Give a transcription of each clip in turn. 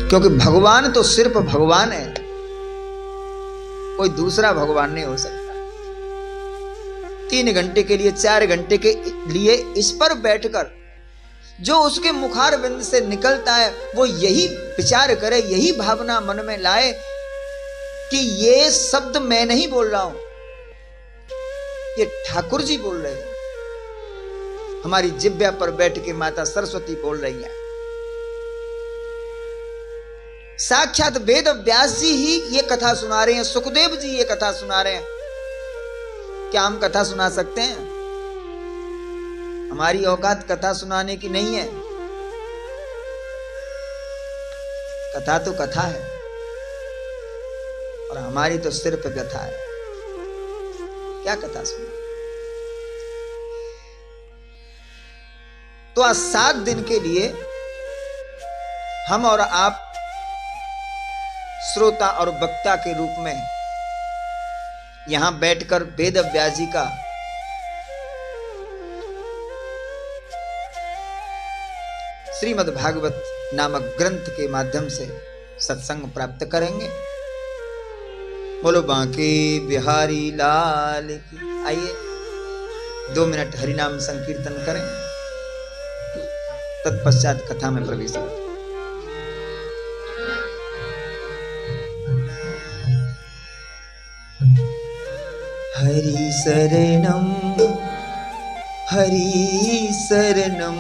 क्योंकि भगवान तो सिर्फ भगवान है, कोई दूसरा भगवान नहीं हो सकता। 3 घंटे के लिए 4 घंटे के लिए इस पर बैठकर जो उसके मुखार बिंद से निकलता है वो यही विचार करे, यही भावना मन में लाए कि ये शब्द मैं नहीं बोल रहा हूं, ये ठाकुर जी बोल रहे हैं। हमारी जिह्वा पर बैठ के माता सरस्वती बोल रही है। साक्षात वेद व्यास जी ही ये कथा सुना रहे हैं, सुखदेव जी ये कथा सुना रहे हैं। क्या हम कथा सुना सकते हैं? हमारी औकात कथा सुनाने की नहीं है। कथा तो कथा है और हमारी तो सिर्फ व्यथा है। क्या कथा सुना? तो आज 7 दिन के लिए हम और आप श्रोता और वक्ता के रूप में यहां बैठकर वेद व्यास जी का श्रीमद् भागवत नामक ग्रंथ के माध्यम से सत्संग प्राप्त करेंगे। बोलो बांके बिहारी लाल की। आइए 2 मिनट हरिनाम संकीर्तन करें, तत्पश्चात कथा में प्रवेश करें। हरि शरणम हरि शरणम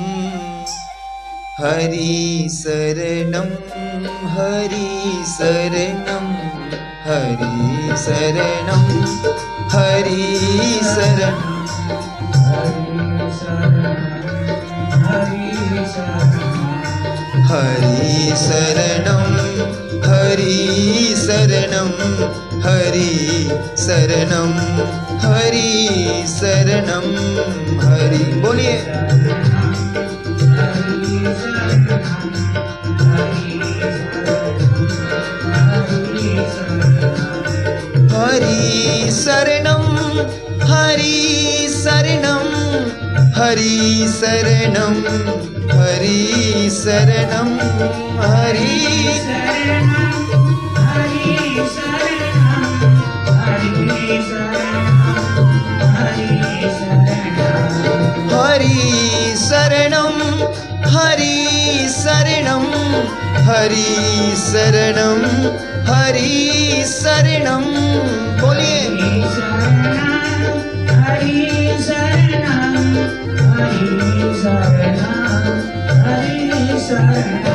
हरि शरणम हरि शरणम हरि शरणम हरि शरणम हरि शरणम हरि शरणम हरि शरणम हरि शरणम हरि। बोलिए हरि शरणम हरि शरणम हरि शरणम हरि शरणम हरि हरि शरणम हरि शरणम हरि शरणम हरि शरणम। बोलिए हरि शरणम हरि शरणम हरि शरणम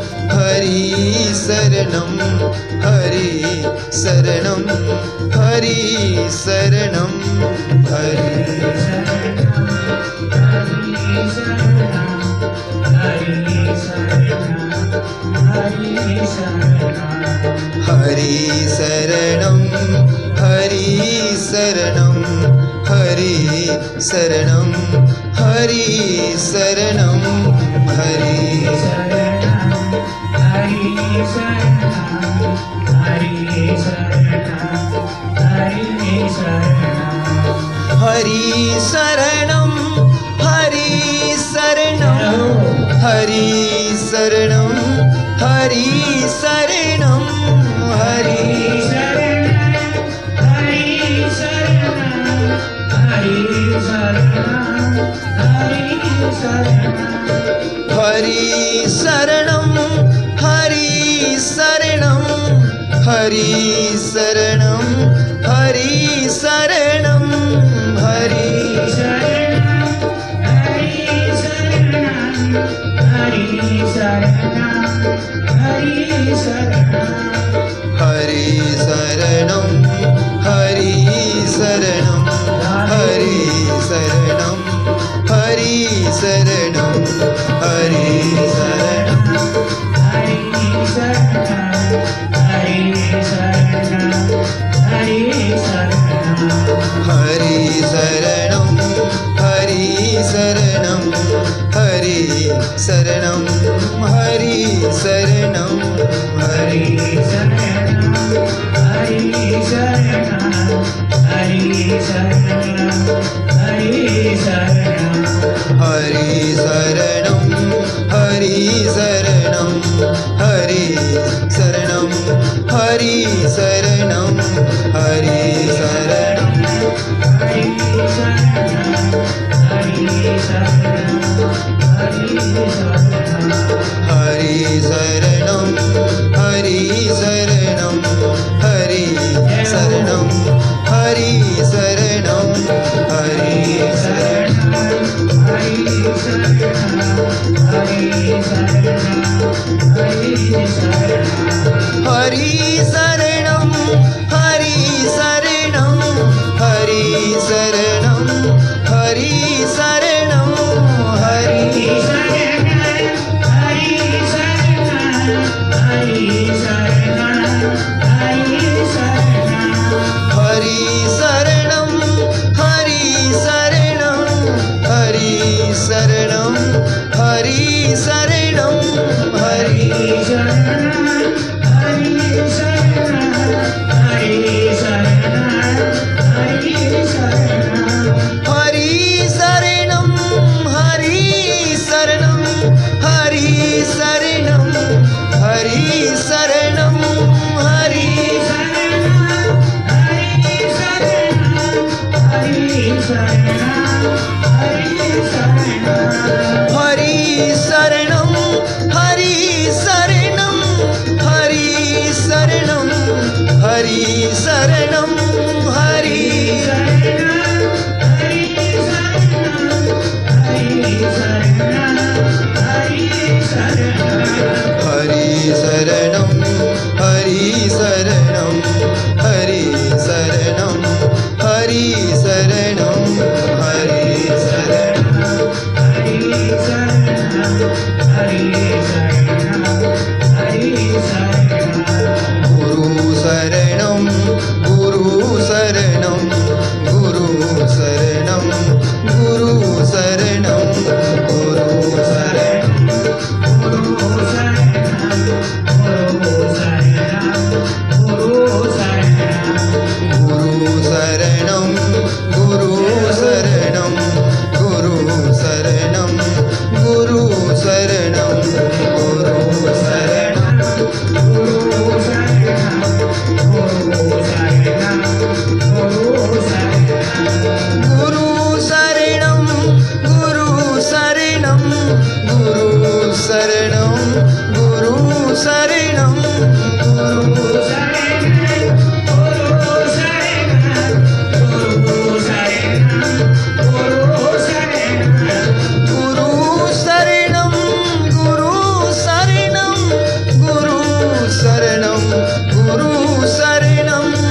हरि शरणम हरि शरणम हरि शरणम हरि शरणम हरि हरि शरणम हरि शरणम हरि शरणम हरि शरणम हरि हरि शरणम हरि शरणम हरि शरणम हरि शरणम हरि हरि शरणम हरि शरणम हरि शरणम हरि शरणम हरि हरि शरणम हरि शरणम हरि शरणम हरि शरणम हरि शरणम हरि शरणम हरि शरणम हरि शरणम हरि शरणम हरि हरि शरणम हरि हरि शरणं हरि शरणं हरि शरणं हरि शरणं हरि हरि शरणं हरि शरणं हरि शरणं हरि शरणं हरि हरि शरणं हरि शरणं हरि शरणं हरि शरणं हरि हरि शरणं हरि शरणं हरि शरणं हरि शरणं हरि हरि शरणं हरि शरणं हरि शरणं हरि शरणं हरि गुरु शरणं गुरु शरणं गुरु शरणं गुरु शरणं गुरु शरणं गुरु शरणं गुरु शरणं गुरु शरणं गुरु शरणं गुरु शरणं गुरु शरणं गुरु शरणं गुरु शरणं गुरु शरणं गुरु गुरु शरणं गुरु शरणं गुरु शरणं गुरु शरणं गुरु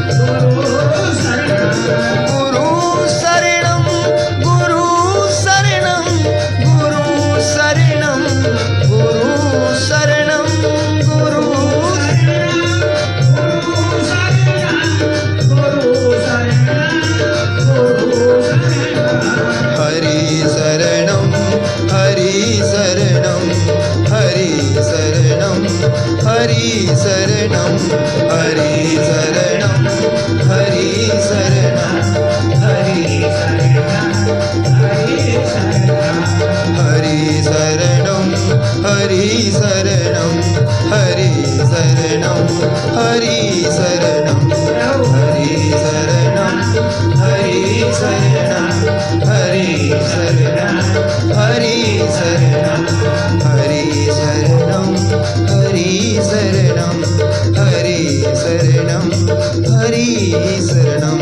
शरणं गुरु शरणं गुरु शरणं गुरु शरणं गुरु शरणं गुरु हरि शरणं हरि शरणं हरि शरणं हरि शरणं हरि शरणं हरि शरणं हरि हरि शरणं हरि शरणं हरि शरणं हरि शरणं हरि शरणं हरि शरणं हरि शरणं हरि शरणं हरि शरणं हरि शरणं हरि शरणं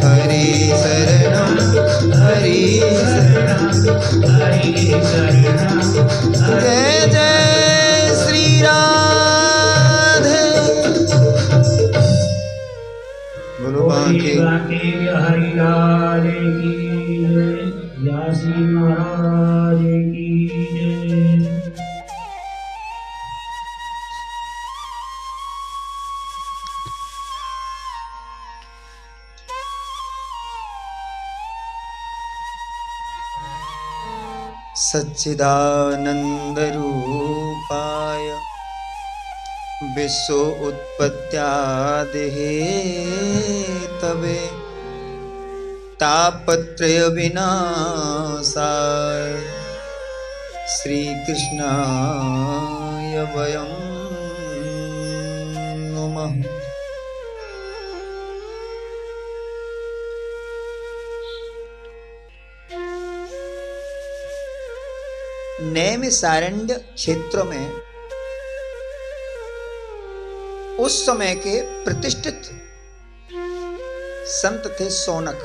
हरि शरणं हरि शरणं हरि शरणं जय जय श्री राधे बोलो बांके हरि लाल की जय, यासी महाराज की जय। सच्चिदानन्दरूपाय विश्व उत्पत्त्यादिहेतवे तापत्रय विनाशाय श्रीकृष्णाय वयं नमः। नैमिषारण्य क्षेत्र में उस समय के प्रतिष्ठित संत थे सौनक।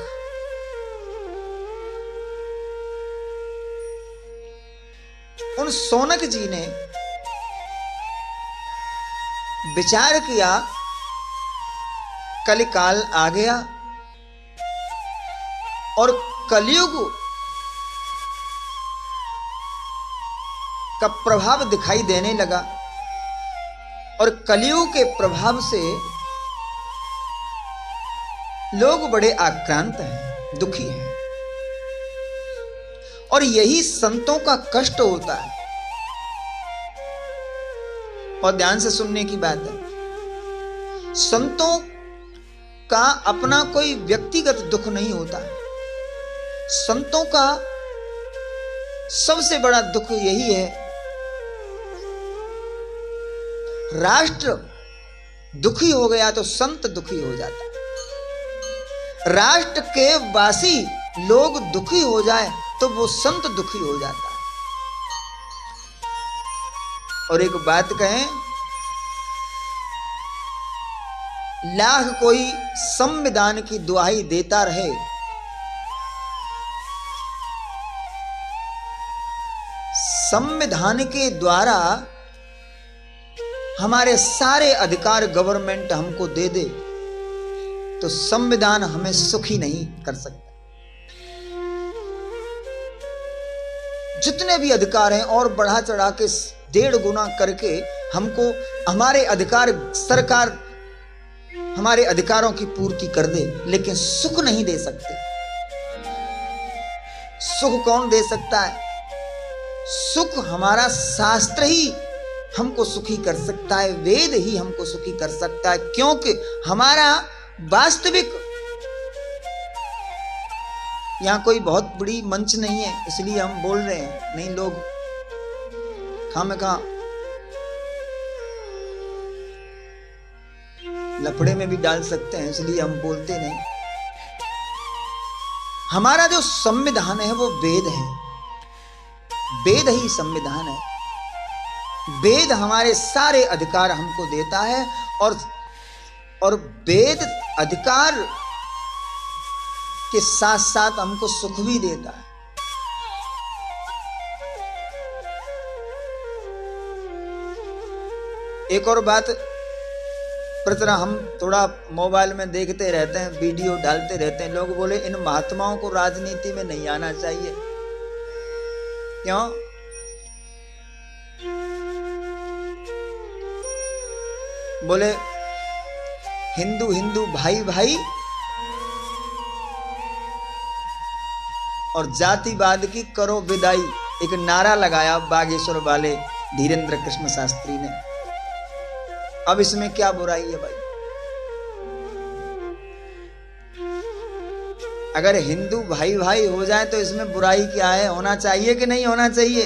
उन सौनक जी ने विचार किया कलिकाल आ गया और कलयुग का प्रभाव दिखाई देने लगा और कलयुग के प्रभाव से लोग बड़े आक्रांत हैं, दुखी हैं और यही संतों का कष्ट होता है। और ध्यान से सुनने की बात है, संतों का अपना कोई व्यक्तिगत दुख नहीं होता। संतों का सबसे बड़ा दुख यही है, राष्ट्र दुखी हो गया तो संत दुखी हो जाता है। राष्ट्र के वासी लोग दुखी हो जाए तो वो संत दुखी हो जाता है। और एक बात कहें, लाख कोई संविधान की दुहाई देता रहे, संविधान के द्वारा हमारे सारे अधिकार गवर्नमेंट हमको दे दे तो संविधान हमें सुखी नहीं कर सकता। जितने भी अधिकार हैं और बढ़ा चढ़ा के 1.5 गुना करके हमको हमारे अधिकार, सरकार हमारे अधिकारों की पूर्ति कर दे, लेकिन सुख नहीं दे सकते। सुख कौन दे सकता है? सुख हमारा शास्त्र ही हमको सुखी कर सकता है, वेद ही हमको सुखी कर सकता है, क्योंकि हमारा वास्तविक यहां कोई बहुत बड़ी मंच नहीं है, इसलिए हम बोल रहे हैं, नहीं लोग खामखा लफड़े में भी डाल सकते हैं, इसलिए हम बोलते नहीं। हमारा जो संविधान है वो वेद है, वेद ही संविधान है। वेद हमारे सारे अधिकार हमको देता है और वेद अधिकार के साथ साथ हमको सुख भी देता है। एक और बात, प्रतना हम थोड़ा मोबाइल में देखते रहते हैं, वीडियो डालते रहते हैं, लोग बोले इन महात्माओं को राजनीति में नहीं आना चाहिए। क्यों? बोले हिंदू हिंदू भाई भाई और जातिवाद की करो विदाई, एक नारा लगाया बागेश्वर वाले धीरेन्द्र कृष्ण शास्त्री ने। अब इसमें क्या बुराई है भाई? अगर हिंदू भाई भाई हो जाए तो इसमें बुराई क्या है? होना चाहिए कि नहीं होना चाहिए?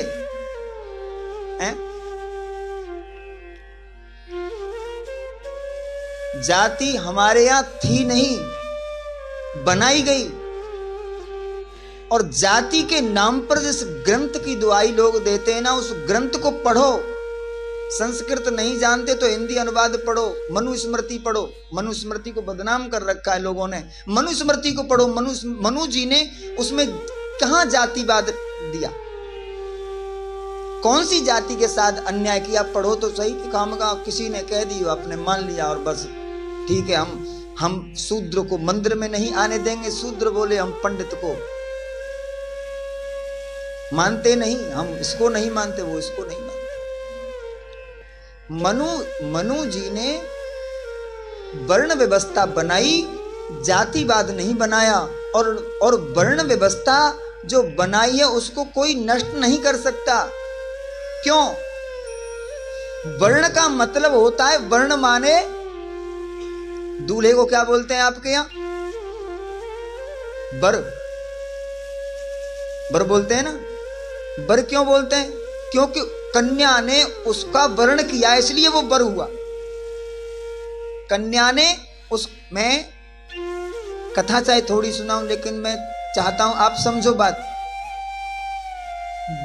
हैं? जाति हमारे यहां थी नहीं, बनाई गई। और जाति के नाम पर जिस ग्रंथ की दुहाई लोग देते हैं ना, उस ग्रंथ को पढ़ो। संस्कृत नहीं जानते तो हिंदी अनुवाद पढ़ो, मनुस्मृति पढ़ो। मनुस्मृति को बदनाम कर रखा है लोगों ने, मनुस्मृति को पढ़ो। मनु जी ने उसमें कहां जातिवाद दिया? कौन सी जाति के साथ अन्याय किया? पढ़ो तो सही। कि काम का किसी ने कह दी, आपने मान लिया और बस ठीक है, हम शूद्र को मंदिर में नहीं आने देंगे। शूद्र बोले हम पंडित को मानते नहीं, हम इसको नहीं मानते, वो इसको नहीं मानते। मनु जी ने वर्ण व्यवस्था बनाई, जातिवाद नहीं बनाया। और वर्ण व्यवस्था जो बनाई है उसको कोई नष्ट नहीं कर सकता। क्यों? वर्ण का मतलब होता है, वर्ण माने दूल्हे को क्या बोलते हैं आपके यहां? बर। बर बोलते हैं ना। बर क्यों बोलते हैं? क्योंकि कन्या ने उसका वर्ण किया, इसलिए वो बर हुआ। कन्या ने मैं कथा चाहे थोड़ी सुनाऊं, लेकिन मैं चाहता हूं आप समझो बात।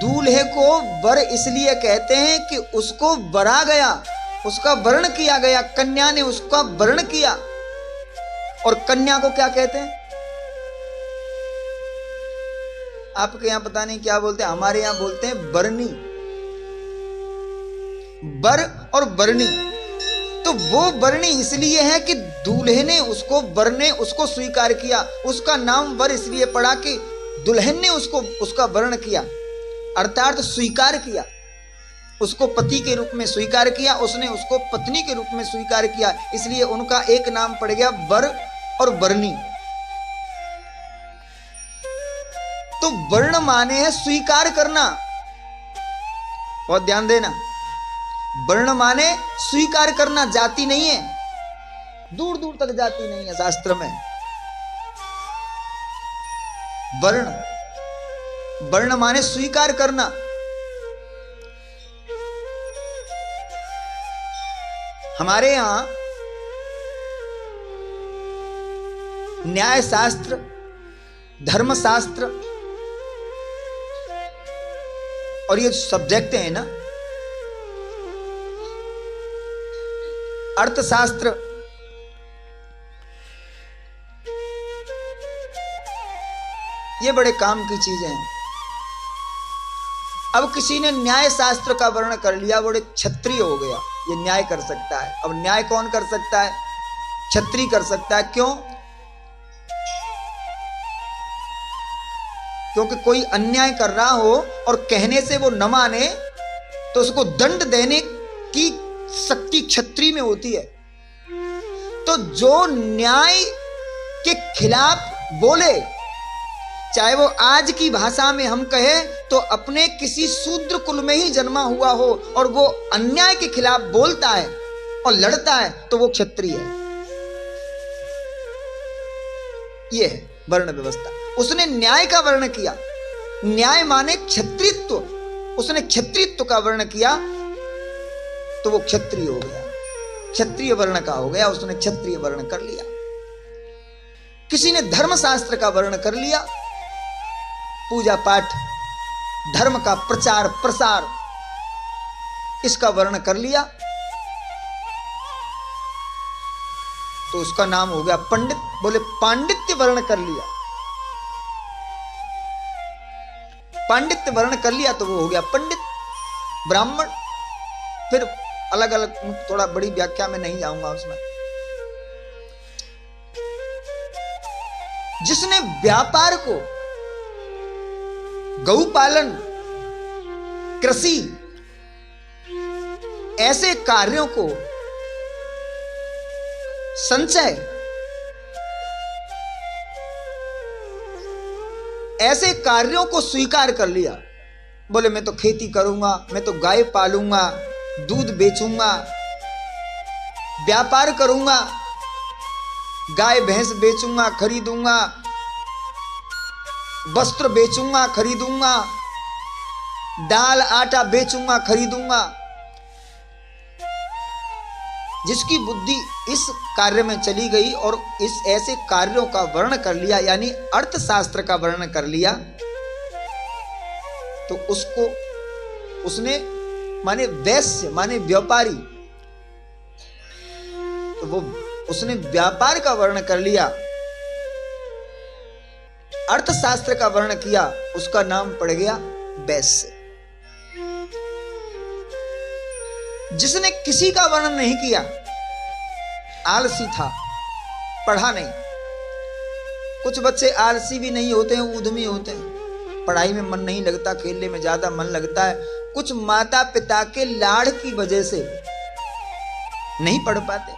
दूल्हे को वर इसलिए कहते हैं कि उसको वरा गया, उसका वर्ण किया गया। कन्या ने उसका वर्ण किया। और कन्या को क्या कहते हैं? आपके यहां पता नहीं क्या बोलते हैं, हमारे यहां बोलते हैं बरनी। बर और बरनी, तो वो बरनी इसलिए है कि दूल्हे ने उसको, वर ने उसको स्वीकार किया, उसका नाम वर इसलिए पड़ा कि दुल्हन ने उसको, उसका वर्ण किया, अर्थात स्वीकार किया, उसको पति के रूप में स्वीकार किया, उसने उसको पत्नी के रूप में स्वीकार किया, इसलिए उनका एक नाम पड़ गया वर और बरनी। तो वर्ण माने है स्वीकार करना, बहुत ध्यान देना, वर्ण माने स्वीकार करना, जाति नहीं है, दूर दूर तक जाति नहीं है शास्त्र में। वर्ण, वर्ण माने स्वीकार करना। हमारे यहां न्याय शास्त्र, धर्मशास्त्र और ये सब्जेक्ट हैं ना, अर्थशास्त्र, ये बड़े काम की चीजें हैं। अब किसी ने न्याय शास्त्र का वर्ण कर लिया, बड़े क्षत्रिय हो गया, ये न्याय कर सकता है। अब न्याय कौन कर सकता है? क्षत्रिय कर सकता है। क्यों? क्योंकि कोई अन्याय कर रहा हो और कहने से वो न माने तो उसको दंड देने की शक्ति क्षत्रिय में होती है। तो जो न्याय के खिलाफ बोले, चाहे वो आज की भाषा में हम कहें तो अपने किसी शूद्र कुल में ही जन्मा हुआ हो और वो अन्याय के खिलाफ बोलता है और लड़ता है, तो वो क्षत्रिय है। ये है वर्ण व्यवस्था। उसने न्याय का वर्ण किया, न्याय माने क्षत्रित्व, उसने क्षत्रित्व का वर्ण किया तो वो क्षत्रिय हो गया, क्षत्रिय वर्ण का हो गया, उसने क्षत्रिय वर्ण कर लिया। किसी ने धर्मशास्त्र का वर्ण कर लिया, पूजा पाठ, धर्म का प्रचार प्रसार, इसका वर्ण कर लिया तो उसका नाम हो गया पंडित। बोले पांडित्य वर्ण कर लिया, पांडित्य वर्ण कर लिया तो वो हो गया पंडित, ब्राह्मण। फिर अलग अलग, थोड़ा बड़ी व्याख्या में नहीं जाऊंगा उसमें। जिसने व्यापार को, गौपालन, कृषि, ऐसे कार्यों को, संचय, ऐसे कार्यों को स्वीकार कर लिया, बोले मैं तो खेती करूंगा, मैं तो गाय पालूंगा, दूध बेचूंगा, व्यापार करूंगा, गाय भैंस बेचूंगा खरीदूंगा, वस्त्र बेचूंगा खरीदूंगा, दाल आटा बेचूंगा खरीदूंगा। जिसकी बुद्धि इस कार्य में चली गई और इस ऐसे कार्यों का वर्ण कर लिया, यानी अर्थशास्त्र का वर्ण कर लिया, तो उसको, उसने माने वैश्य माने व्यापारी, तो वो उसने व्यापार का वर्ण कर लिया, अर्थशास्त्र का वर्ण किया, उसका नाम पड़ गया वैश्य। जिसने किसी का वर्णन नहीं किया, आलसी था, पढ़ा नहीं। कुछ बच्चे आलसी भी नहीं होते हैं, उद्यमी होते हैं, पढ़ाई में मन नहीं लगता, खेलने में ज्यादा मन लगता है। कुछ माता पिता के लाड़ की वजह से नहीं पढ़ पाते।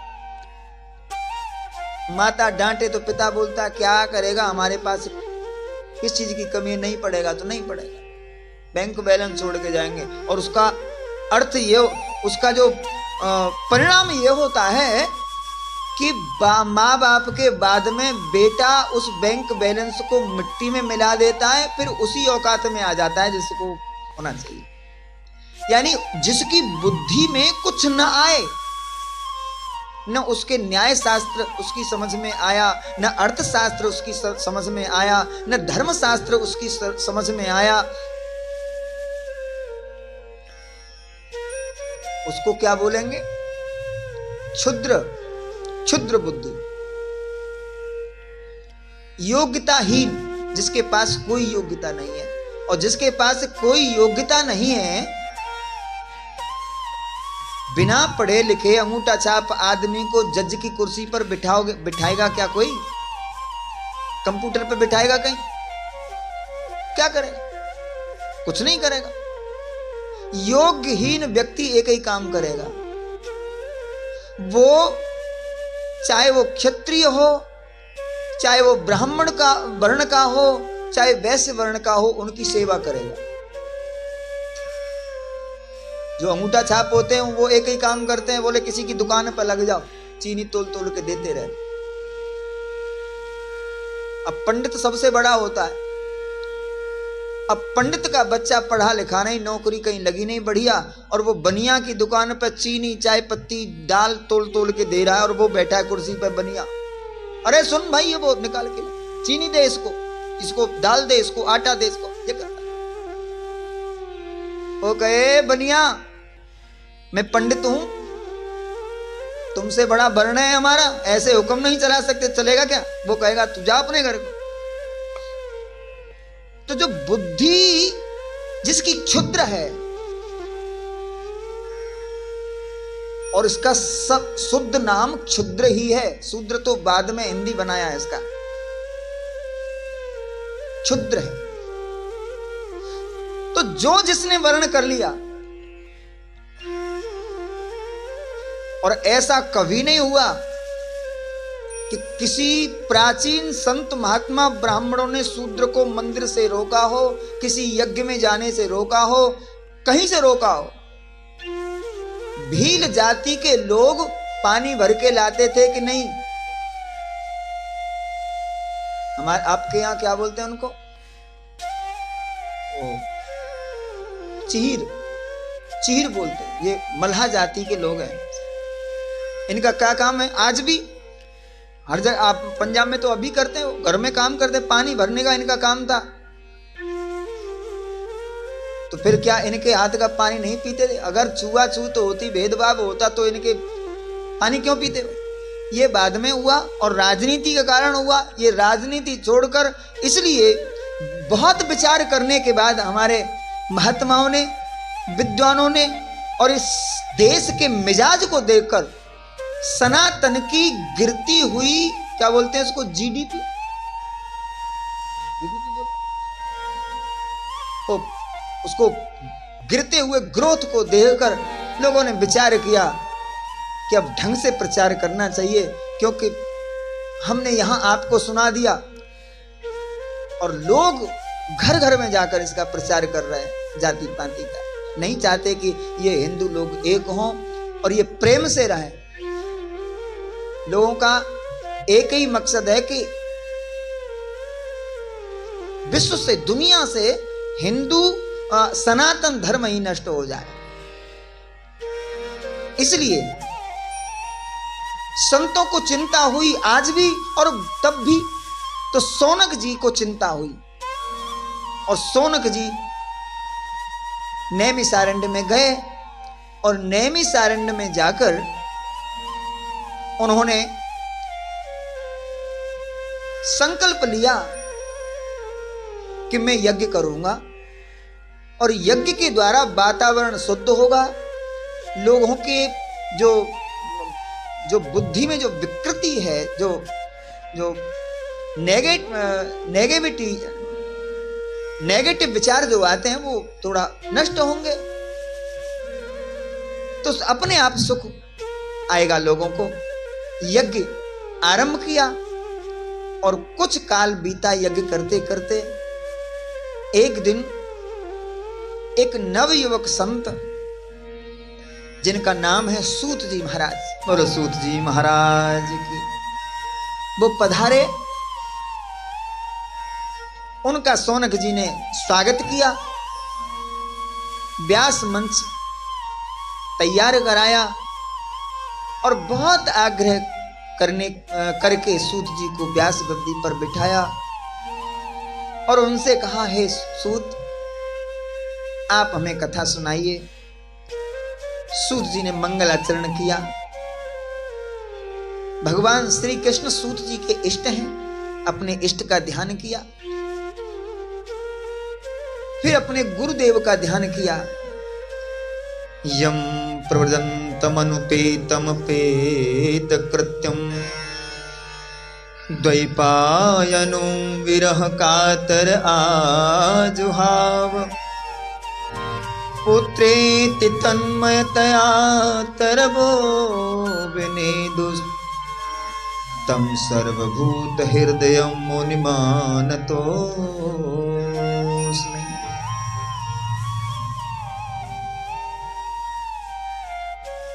माता डांटे तो पिता बोलता क्या करेगा, हमारे पास किस चीज की कमी है, नहीं पढ़ेगा तो नहीं पढ़ेगा, बैंक बैलेंस छोड़ के जाएंगे। और उसका अर्थ ये, उसका जो परिणाम ये होता है कि माँ बाप के बाद में बेटा उस बैंक बैलेंस को मिट्टी में मिला देता है, फिर उसी औकात में आ जाता है जिसको होना चाहिए। यानी जिसकी बुद्धि में कुछ न आए, न उसके न्याय शास्त्र उसकी समझ में आया, न अर्थशास्त्र उसकी समझ में आया, न धर्मशास्त्र उसकी समझ में आया, उसको क्या बोलेंगे? क्षुद्र, क्षुद्र बुद्धि। योग्यताहीन, जिसके पास कोई योग्यता नहीं है। और जिसके पास कोई योग्यता नहीं है, बिना पढ़े लिखे अंगूठा छाप आदमी को जज की कुर्सी पर बिठाएगा क्या कोई? कंप्यूटर पर बिठाएगा कहीं? क्या करेगा? कुछ नहीं करेगा। योग्यहीन व्यक्ति एक ही काम करेगा, वो चाहे वो क्षत्रिय हो, चाहे वो ब्राह्मण का वर्ण का हो, चाहे वैश्य वर्ण का हो, उनकी सेवा करेगा। जो अंगूठा छाप होते हैं वो एक ही काम करते हैं, बोले किसी की दुकान पर लग जाओ, चीनी तोल तोल के देते रहे। अब पंडित सबसे बड़ा होता है। अब पंडित का बच्चा पढ़ा लिखा नहीं, नौकरी कहीं लगी नहीं बढ़िया, और वो बनिया की दुकान पर चीनी चाय पत्ती दाल तोल तोल के दे रहा है, और वो बैठा है कुर्सी पर बनिया। अरे सुन भाई, ये वो निकाल के चीनी दे इसको, इसको दाल दे, इसको आटा दे, इसको ये करता। वो कहे बनिया मैं पंडित हूं, तुमसे बड़ा वर्ण है हमारा, ऐसे हुक्म नहीं चला सकते, चलेगा क्या? वो कहेगा तू जा अपने घर को। तो जो बुद्धि जिसकी क्षुद्र है, और इसका सब शुद्ध नाम क्षुद्र ही है, शूद्र तो बाद में हिंदी बनाया है इसका, क्षुद्र है। तो जो जिसने वर्ण कर लिया, और ऐसा कभी नहीं हुआ कि किसी प्राचीन संत महात्मा ब्राह्मणों ने शूद्र को मंदिर से रोका हो, किसी यज्ञ में जाने से रोका हो, कहीं से रोका हो। भील जाति के लोग पानी भर के लाते थे कि नहीं? हमारे आपके यहां क्या बोलते हैं उनको? चीर, चीर बोलते हैं। ये मल्हा जाति के लोग हैं। इनका क्या काम है? आज भी हर जगह, आप पंजाब में तो अभी करते हो, घर में काम करते, पानी भरने का इनका काम था। तो फिर क्या इनके हाथ का पानी नहीं पीते थे? अगर छुआछूत होती, भेदभाव होता, तो इनके पानी क्यों पीते? ये बाद में हुआ और राजनीति के कारण हुआ। ये राजनीति छोड़कर, इसलिए बहुत विचार करने के बाद हमारे महात्माओं ने, विद्वानों ने, और इस देश के मिजाज को देखकर सनातन की गिरती हुई, क्या बोलते हैं उसको, जीडीपी, तो उसको गिरते हुए ग्रोथ को देखकर लोगों ने विचार किया कि अब ढंग से प्रचार करना चाहिए, क्योंकि हमने यहां आपको सुना दिया और लोग घर घर में जाकर इसका प्रचार कर रहे हैं, जाति पाति का। नहीं चाहते कि ये हिंदू लोग एक हों और ये प्रेम से रहें। लोगों का एक ही मकसद है कि विश्व से, दुनिया से हिंदू सनातन धर्म ही नष्ट हो जाए। इसलिए संतों को चिंता हुई आज भी, और तब भी। तो सोनक जी को चिंता हुई, और सोनक जी नैमिषारण्य में गए, और नैमिषारण्य में जाकर उन्होंने संकल्प लिया कि मैं यज्ञ करूंगा, और यज्ञ के द्वारा वातावरण शुद्ध होगा। लोगों के जो बुद्धि में जो विकृति है, जो नेगेटिव विचार जो आते हैं, वो थोड़ा नष्ट होंगे, तो अपने आप सुख आएगा लोगों को। यज्ञ आरंभ किया, और कुछ काल बीता यज्ञ करते करते। एक दिन एक नवयुवक संत, जिनका नाम है सूत जी महाराज, बोलो सूत जी महाराज की, वो पधारे। उनका सोनक जी ने स्वागत किया, व्यास मंच तैयार कराया, और बहुत आग्रह करके सूत जी को व्यास गद्दी पर बिठाया, और उनसे कहा, हे सूत, आप हमें कथा सुनाइए। सूत जी ने मंगल आचरण किया। भगवान श्री कृष्ण सूत जी के इष्ट हैं, अपने इष्ट का ध्यान किया, फिर अपने गुरुदेव का ध्यान किया। यम प्रव्रजन्तमनुपेतमपेत कृत्यम द्वैपायनो विरह कातर आजुहाव पुत्रेति तन्मयतया तरवो विनेदुस् तम सर्वभूत हृदयं मुनिमानतोऽस्मि।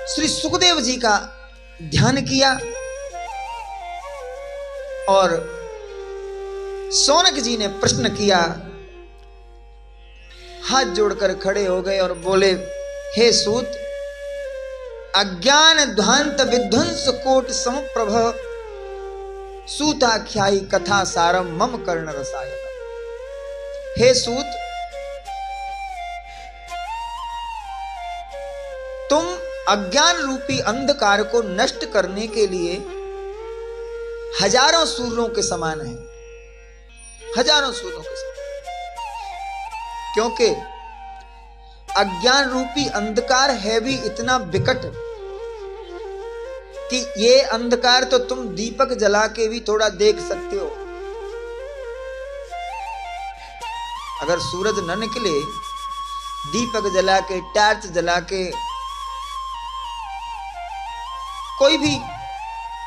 श्री सुखदेव जी का ध्यान किया और सौनक जी ने प्रश्न किया, हाथ जोड़कर खड़े हो गए और बोले, हे सूत, अज्ञान ध्वांत विध्वंस कोट समप्रभ सूताख्यायी कथा सारम मम कर्ण रसायन। हे सूत, तुम अज्ञान रूपी अंधकार को नष्ट करने के लिए हजारों सूर्यों के समान है, हजारों सूर्यों के समान, क्योंकि अज्ञान रूपी अंधकार है भी इतना विकट कि ये अंधकार तो तुम दीपक जला के भी थोड़ा देख सकते हो। अगर सूरज न निकले, दीपक जला के, टार्च जला के कोई भी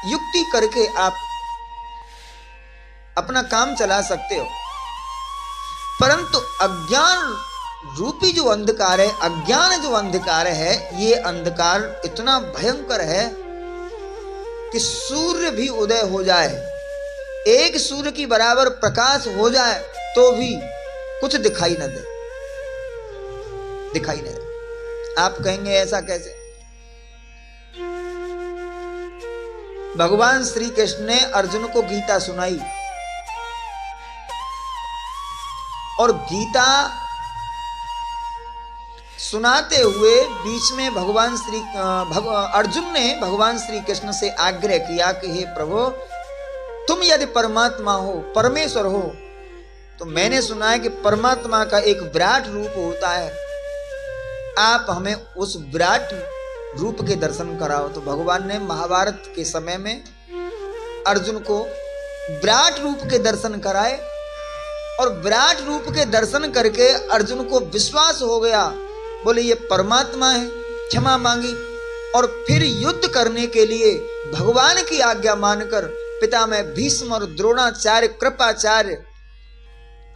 युक्ति करके आप अपना काम चला सकते हो, परंतु अज्ञान रूपी जो अंधकार है, अज्ञान जो अंधकार है, ये अंधकार इतना भयंकर है कि सूर्य भी उदय हो जाए, एक सूर्य की बराबर प्रकाश हो जाए तो भी कुछ दिखाई न दे, दिखाई न दे। आप कहेंगे ऐसा कैसे? भगवान श्री कृष्ण ने अर्जुन को गीता सुनाई और गीता सुनाते हुए बीच में अर्जुन ने भगवान श्री कृष्ण से आग्रह किया कि हे प्रभु, तुम यदि परमात्मा हो, परमेश्वर हो, तो मैंने सुना है कि परमात्मा का एक विराट रूप होता है, आप हमें उस विराट रूप के दर्शन कराओ। तो भगवान ने महाभारत के समय में अर्जुन को विराट रूप के दर्शन कराए और विराट रूप के दर्शन करके अर्जुन को विश्वास हो गया, बोले ये परमात्मा है, क्षमा मांगी और फिर युद्ध करने के लिए भगवान की आज्ञा मानकर पितामह भीष्म और द्रोणाचार्य, कृपाचार्य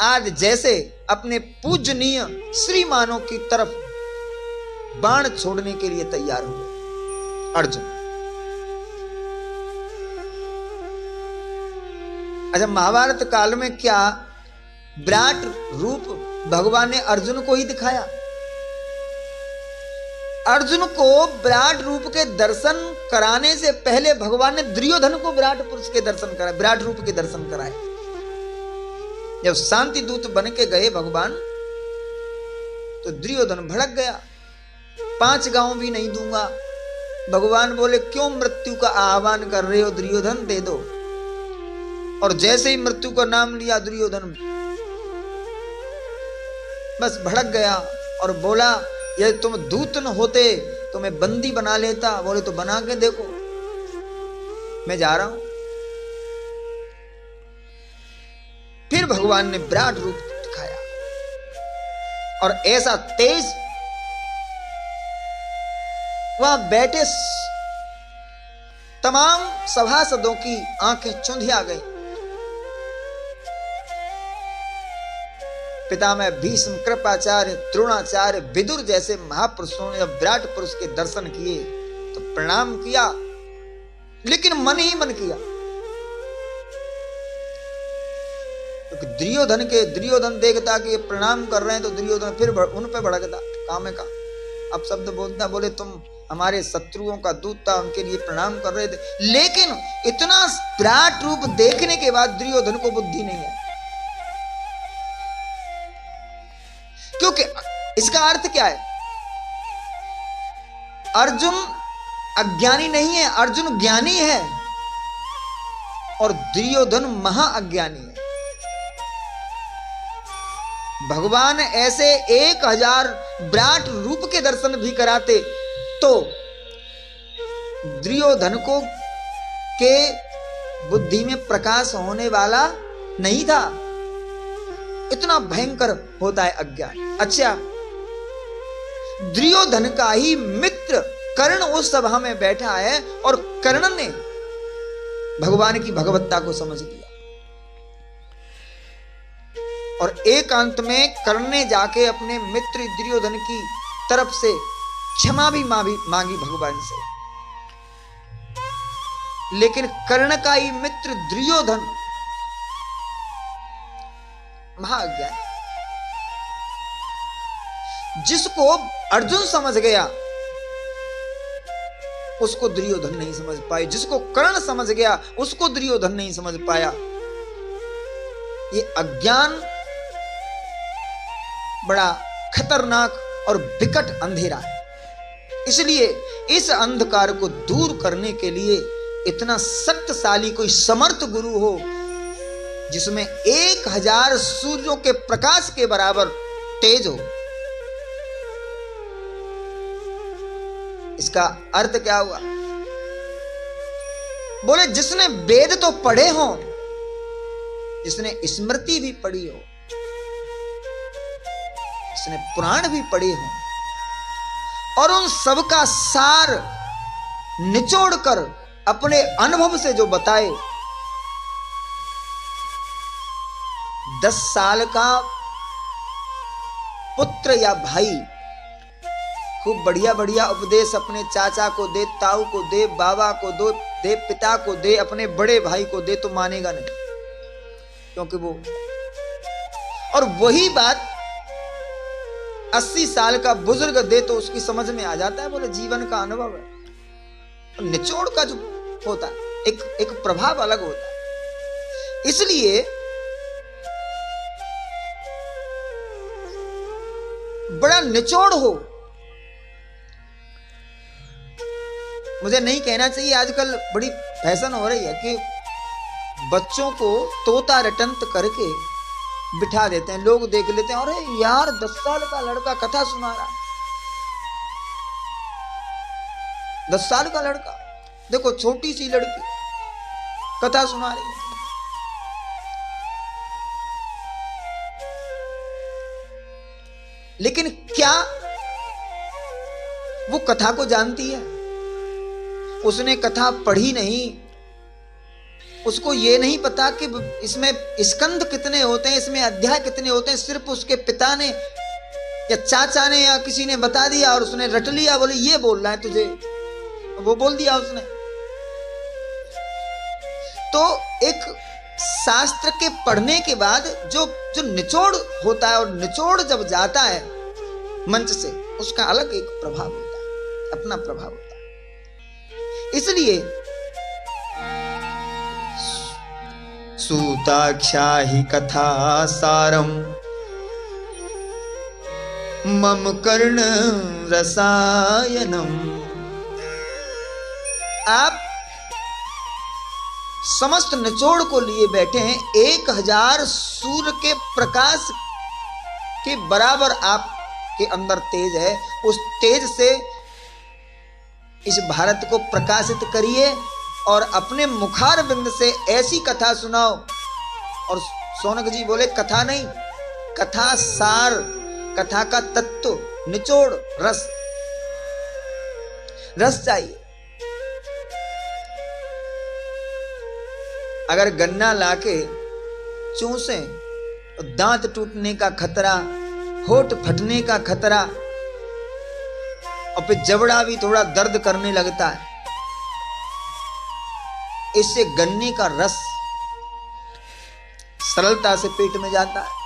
आदि जैसे अपने पूजनीय श्रीमानों की तरफ बाण छोड़ने के लिए तैयार हुए अर्जुन। अच्छा, महाभारत काल में क्या विराट रूप भगवान ने अर्जुन को ही दिखाया? अर्जुन को विराट रूप के दर्शन कराने से पहले भगवान ने दुर्योधन को विराट पुरुष के दर्शन कराए, विराट रूप के दर्शन कराए। जब शांति दूत बन के गए भगवान, तो दुर्योधन भड़क गया, 5 गांव भी नहीं दूंगा। भगवान बोले, क्यों मृत्यु का आह्वान कर रहे हो दुर्योधन, दे दो। और जैसे ही मृत्यु का नाम लिया दुर्योधन बस भड़क गया और बोला, यदि तुम दूत न होते तो मैं बंदी बना लेता। बोले, तो बना के देखो, मैं जा रहा हूं। फिर भगवान ने विराट रूप दिखाया और ऐसा तेज, वहां बैठे तमाम सभासदों की आंखें चुंधिया गई। पितामह भीष्म, कृपाचार्य, द्रोणाचार्य, विदुर जैसे महापुरुषों ने जब विराट पुरुष के दर्शन किए तो प्रणाम किया, लेकिन मन ही मन किया। क्योंकि दुर्योधन देखता कि ये प्रणाम कर रहे हैं तो दुर्योधन फिर उन पे भड़कता, काम है का अब शब्द बोलता, बोले तुम हमारे शत्रुओं का दूत था, उनके लिए प्रणाम कर रहे थे। लेकिन इतना विराट रूप देखने के बाद दुर्योधन को बुद्धि नहीं है, क्योंकि इसका अर्थ क्या है? अर्जुन अज्ञानी नहीं है, अर्जुन ज्ञानी है। और दुर्योधन महाअज्ञानी है। भगवान ऐसे 1000 विराट रूप के दर्शन भी कराते तो दुर्योधन को के बुद्धि में प्रकाश होने वाला नहीं था। इतना भयंकर होता है अज्ञान। अच्छा, दुर्योधन का ही मित्र कर्ण उस सभा में बैठा है और कर्ण ने भगवान की भगवत्ता को समझ लिया और एकांत में कर्ण ने जाके अपने मित्र दुर्योधन की तरफ से क्षमा भी मांगी भगवान से। लेकिन कर्ण का ही मित्र दुर्योधन महाअज्ञानी, जिसको अर्जुन समझ गया उसको दुर्योधन नहीं समझ पाए, जिसको कर्ण समझ गया उसको दुर्योधन नहीं समझ पाया। ये अज्ञान बड़ा खतरनाक और विकट अंधेरा है। इसलिए इस अंधकार को दूर करने के लिए इतना शक्तिशाली कोई समर्थ गुरु हो जिसमें 1000 सूर्यों के प्रकाश के बराबर तेज हो। इसका अर्थ क्या हुआ? बोले जिसने वेद तो पढ़े हो, जिसने स्मृति भी पढ़ी हो, जिसने पुराण भी पढ़े हो और उन सब का सार निचोड़ कर अपने अनुभव से जो बताए। 10 साल का पुत्र या भाई खूब बढ़िया बढ़िया उपदेश अपने चाचा को दे, ताऊ को दे, बाबा को दे, पिता को दे, अपने बड़े भाई को दे तो मानेगा नहीं, क्योंकि वो। और वही बात 80 साल का बुजुर्ग दे तो उसकी समझ में आ जाता है। बोले जीवन का अनुभव है। तो निचोड़ का जो होता है एक प्रभाव अलग होता है। इसलिए बड़ा निचोड़ हो। मुझे नहीं कहना चाहिए, आजकल बड़ी फैशन हो रही है कि बच्चों को तोता रटंत करके बिठा देते हैं, लोग देख लेते हैं, अरे यार 10 साल का लड़का कथा सुना रहा है। 10 साल का लड़का, देखो छोटी सी लड़की कथा सुना रही है। लेकिन क्या वो कथा को जानती है? उसने कथा पढ़ी नहीं, उसको ये नहीं पता कि इसमें स्कंद कितने होते हैं, इसमें अध्याय कितने होते हैं। सिर्फ उसके पिता ने या चाचा ने या किसी ने बता दिया और उसने रट लिया, बोले ये बोल रहा है तुझे, वो बोल दिया उसने। तो एक शास्त्र के पढ़ने के बाद जो निचोड़ होता है, और निचोड़ जब जाता है मंच से, उसका अलग एक प्रभाव होता है, अपना प्रभाव होता है। इसलिए सूताख्या ही कथा सारम मम कर्ण रसायनम। आप समस्त निचोड़ को लिए बैठे हैं। 1000 सूर्य के प्रकाश के बराबर आपके अंदर तेज है। उस तेज से इस भारत को प्रकाशित करिए और अपने मुखार बिंद से ऐसी कथा सुनाओ। और सोनक जी बोले कथा नहीं, कथा सार, कथा का तत्व, निचोड़, रस, रस चाहिए। अगर गन्ना लाके चूसे तो दांत टूटने का खतरा, होठ फटने का खतरा, और फिर जबड़ा भी थोड़ा दर्द करने लगता है। इससे गन्ने का रस सरलता से पेट में जाता है।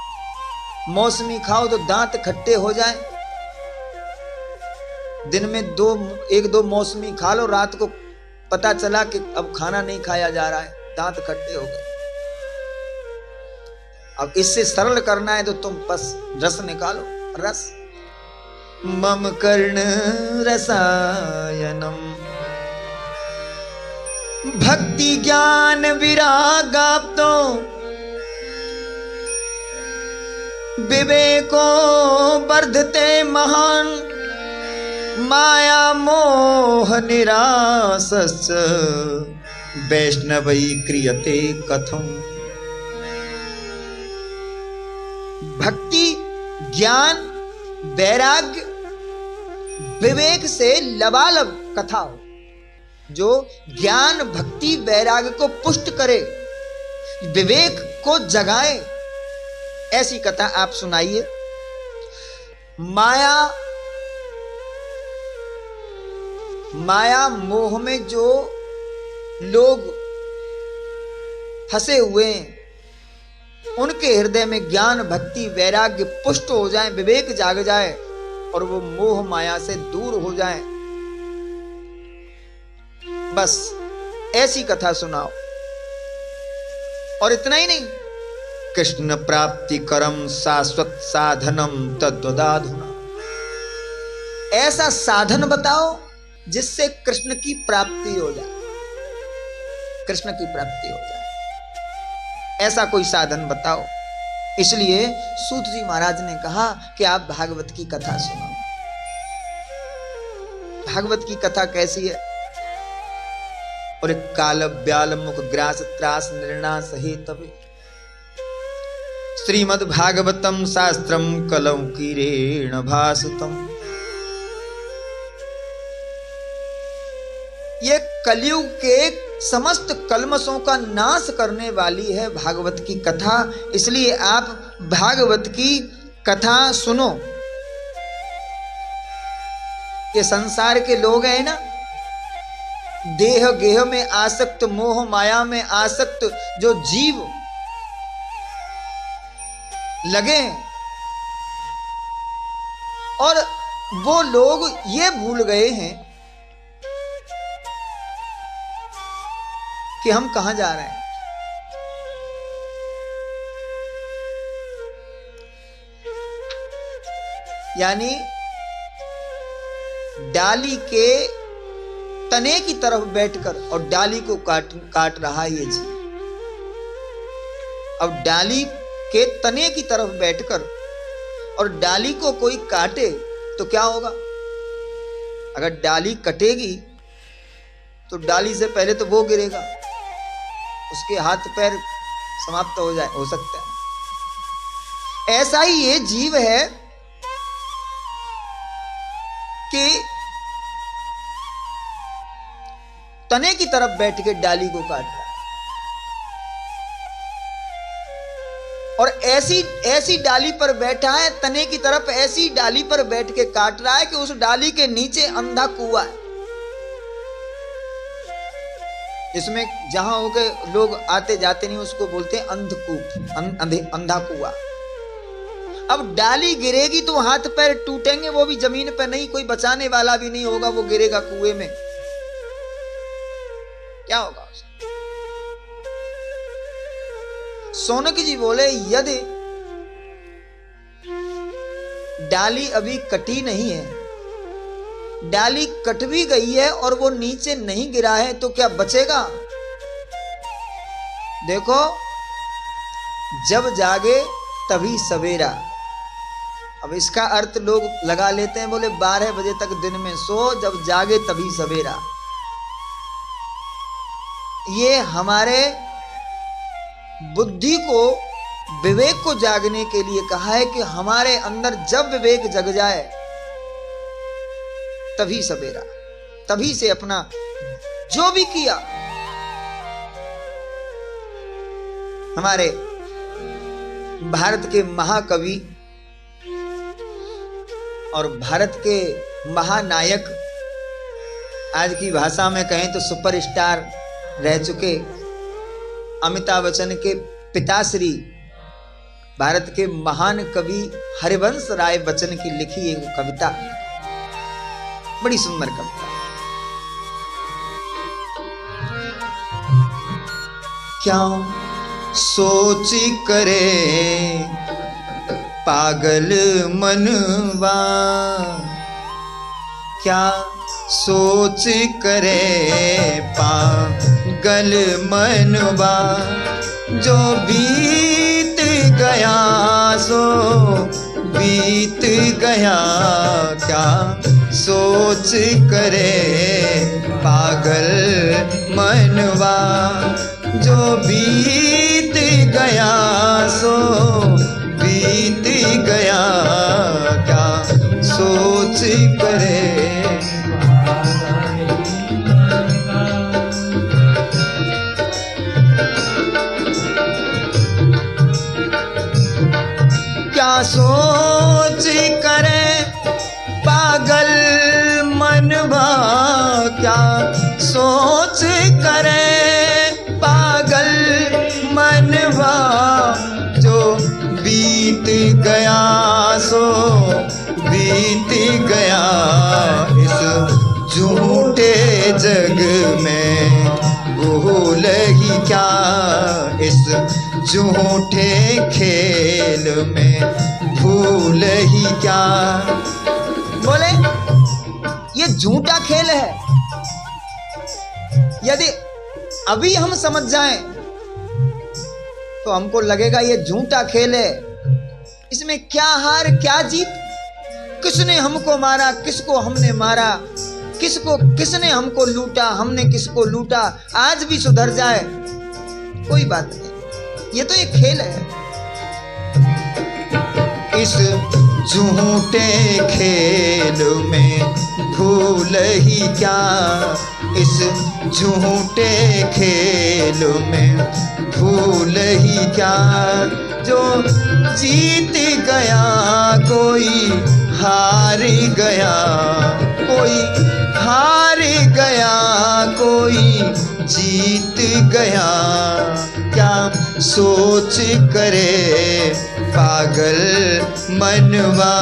मौसमी खाओ तो दांत खट्टे हो जाए, दिन में 1-2 मौसमी खा लो, रात को पता चला कि अब खाना नहीं खाया जा रहा है, दांत खट्टे हो गए। अब इससे सरल करना है तो तुम बस रस निकालो, रस। मम कर्ण रसायनम भक्ति ज्ञान विराग आप तो विवेको वर्धते महान, माया मोह निरासस् वैष्णवै क्रियते कथम। भक्ति ज्ञान वैराग्य विवेक से लबालब कथा हो, जो ज्ञान भक्ति वैराग्य को पुष्ट करे, विवेक को जगाए, ऐसी कथा आप सुनाइए। माया मोह में जो लोग फंसे हुए हैं, उनके हृदय में ज्ञान भक्ति वैराग्य पुष्ट हो जाए, विवेक जाग जाए और वो मोह माया से दूर हो जाए। बस ऐसी कथा सुनाओ। और इतना ही नहीं, कृष्ण प्राप्ति करम शाश्वत साधनम तद्वदाधुना, ऐसा साधन बताओ जिससे कृष्ण की प्राप्ति हो जाए, कृष्ण की प्राप्ति हो जाए, ऐसा कोई साधन बताओ। इसलिए सूत जी महाराज ने कहा कि आप भागवत की कथा सुनो। भागवत की कथा कैसी है? और काल ब्याल मुख ग्रास त्रास निर्णा सहित श्रीमद् भागवतम शास्त्रम कलौ कीरेण भासुतम। ये कलयुग के समस्त कल्मशों का नाश करने वाली है भागवत की कथा। इसलिए आप भागवत की कथा सुनो। ये संसार के लोग हैं ना, देह गेह में आसक्त, मोह माया में आसक्त जो जीव लगे, और वो लोग ये भूल गए हैं कि हम कहां जा रहे हैं। यानी डाली के तने की तरफ बैठकर और डाली को काट रहा है ये जीव। अब डाली के तने की तरफ बैठकर और डाली को कोई काटे तो क्या होगा? अगर डाली कटेगी तो डाली से पहले तो वो गिरेगा, उसके हाथ पैर समाप्त हो सकता है। ऐसा ही ये जीव है कि तने की तरफ बैठ के डाली को काट रहा है, और ऐसी डाली पर बैठा है, तने की तरफ ऐसी डाली पर बैठ के काट रहा है कि उस डाली के नीचे अंधा कुआं है। इसमें जहां होके लोग आते जाते नहीं, उसको बोलते हैं अंधकूप, अंधा कुआं। अब डाली गिरेगी तो हाथ पैर टूटेंगे, वो भी जमीन पर नहीं, कोई बचाने वाला भी नहीं होगा, वो गिरेगा कुएं में, क्या होगा? सोनक जी बोले, यदि डाली अभी कटी नहीं है, डाली कट भी गई है और वो नीचे नहीं गिरा है, तो क्या बचेगा? देखो, जब जागे तभी सवेरा। अब इसका अर्थ लोग लगा लेते हैं, बोले 12 बजे तक दिन में सो, जब जागे तभी सवेरा। ये हमारे बुद्धि को, विवेक को जागने के लिए कहा है कि हमारे अंदर जब विवेक जग जाए तभी सवेरा, तभी से अपना जो भी किया। हमारे भारत के महाकवि और भारत के महानायक, आज की भाषा में कहें तो सुपरस्टार रह चुके अमिताभ बच्चन के पिताश्री, भारत के महान कवि हरिवंश राय बच्चन की लिखी एक कविता, बड़ी सुंदर कविता। क्या सोच करे पागल मनवा, क्या सोच करे पागल कल मनवा जो बीत गया सो बीत गया, क्या सोच करे पागल मनवा जो बीत गया सो बीत गया, क्या सोच करे। क्या सोच करे पागल मनवा, क्या सोच करे पागल मनवा जो बीत गया सो बीत गया, इस झूठे जग में भूल ही क्या, इस झूठे खेल में भूल ही क्या। बोले ये झूठा खेल है, यदि अभी हम समझ जाएं तो हमको लगेगा ये झूठा खेल है, इसमें क्या हार क्या जीत, किसने हमको मारा किसको हमने मारा, किसने हमको लूटा हमने किसको लूटा, आज भी सुधर जाए कोई बात नहीं, ये तो एक खेल है। इस झूठे खेल में भूल ही क्या, इस झूठे खेल में भूल ही क्या, जो जीत गया कोई हार गया, कोई हार गया कोई जीत गया, क्या सोच करे पागल मनवा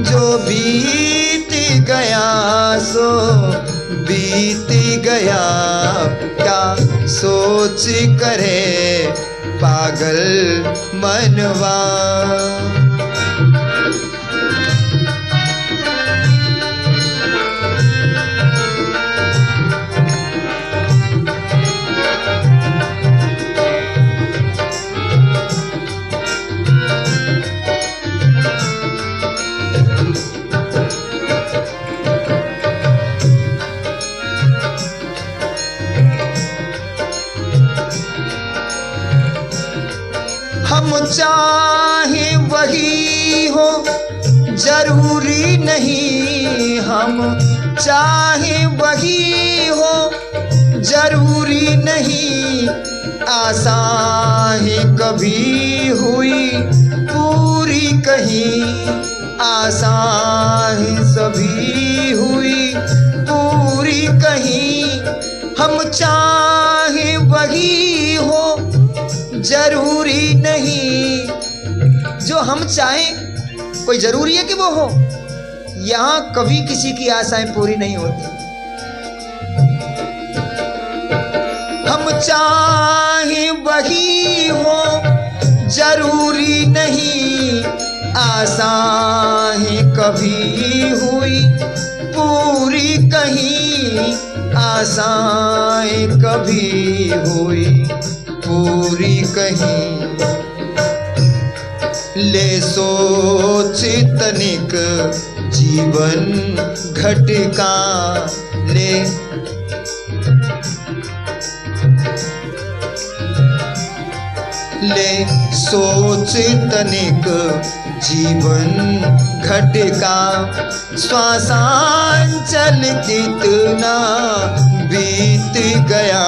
जो बीत गया सो बीत गया, क्या सोच करे पागल मनवा। हम चाहे वही हो जरूरी नहीं, हम चाहे वही हो जरूरी नहीं, आशा है कभी हुई पूरी कहीं, आशा है सभी हुई पूरी कहीं, हम चाहे वही हो जरूरी नहीं, जो हम चाहें कोई जरूरी है कि वो हो, यहां कभी किसी की आशाएं पूरी नहीं होती। हम चाहें वही हो जरूरी नहीं, आशाएं कभी हुई पूरी कहीं, आशाएं कभी हुई पूरी कहीं। ले सोच तनिक जीवन घटका, ले सोच तनिक जीवन घटका, श्वासांचल कितना बीत गया,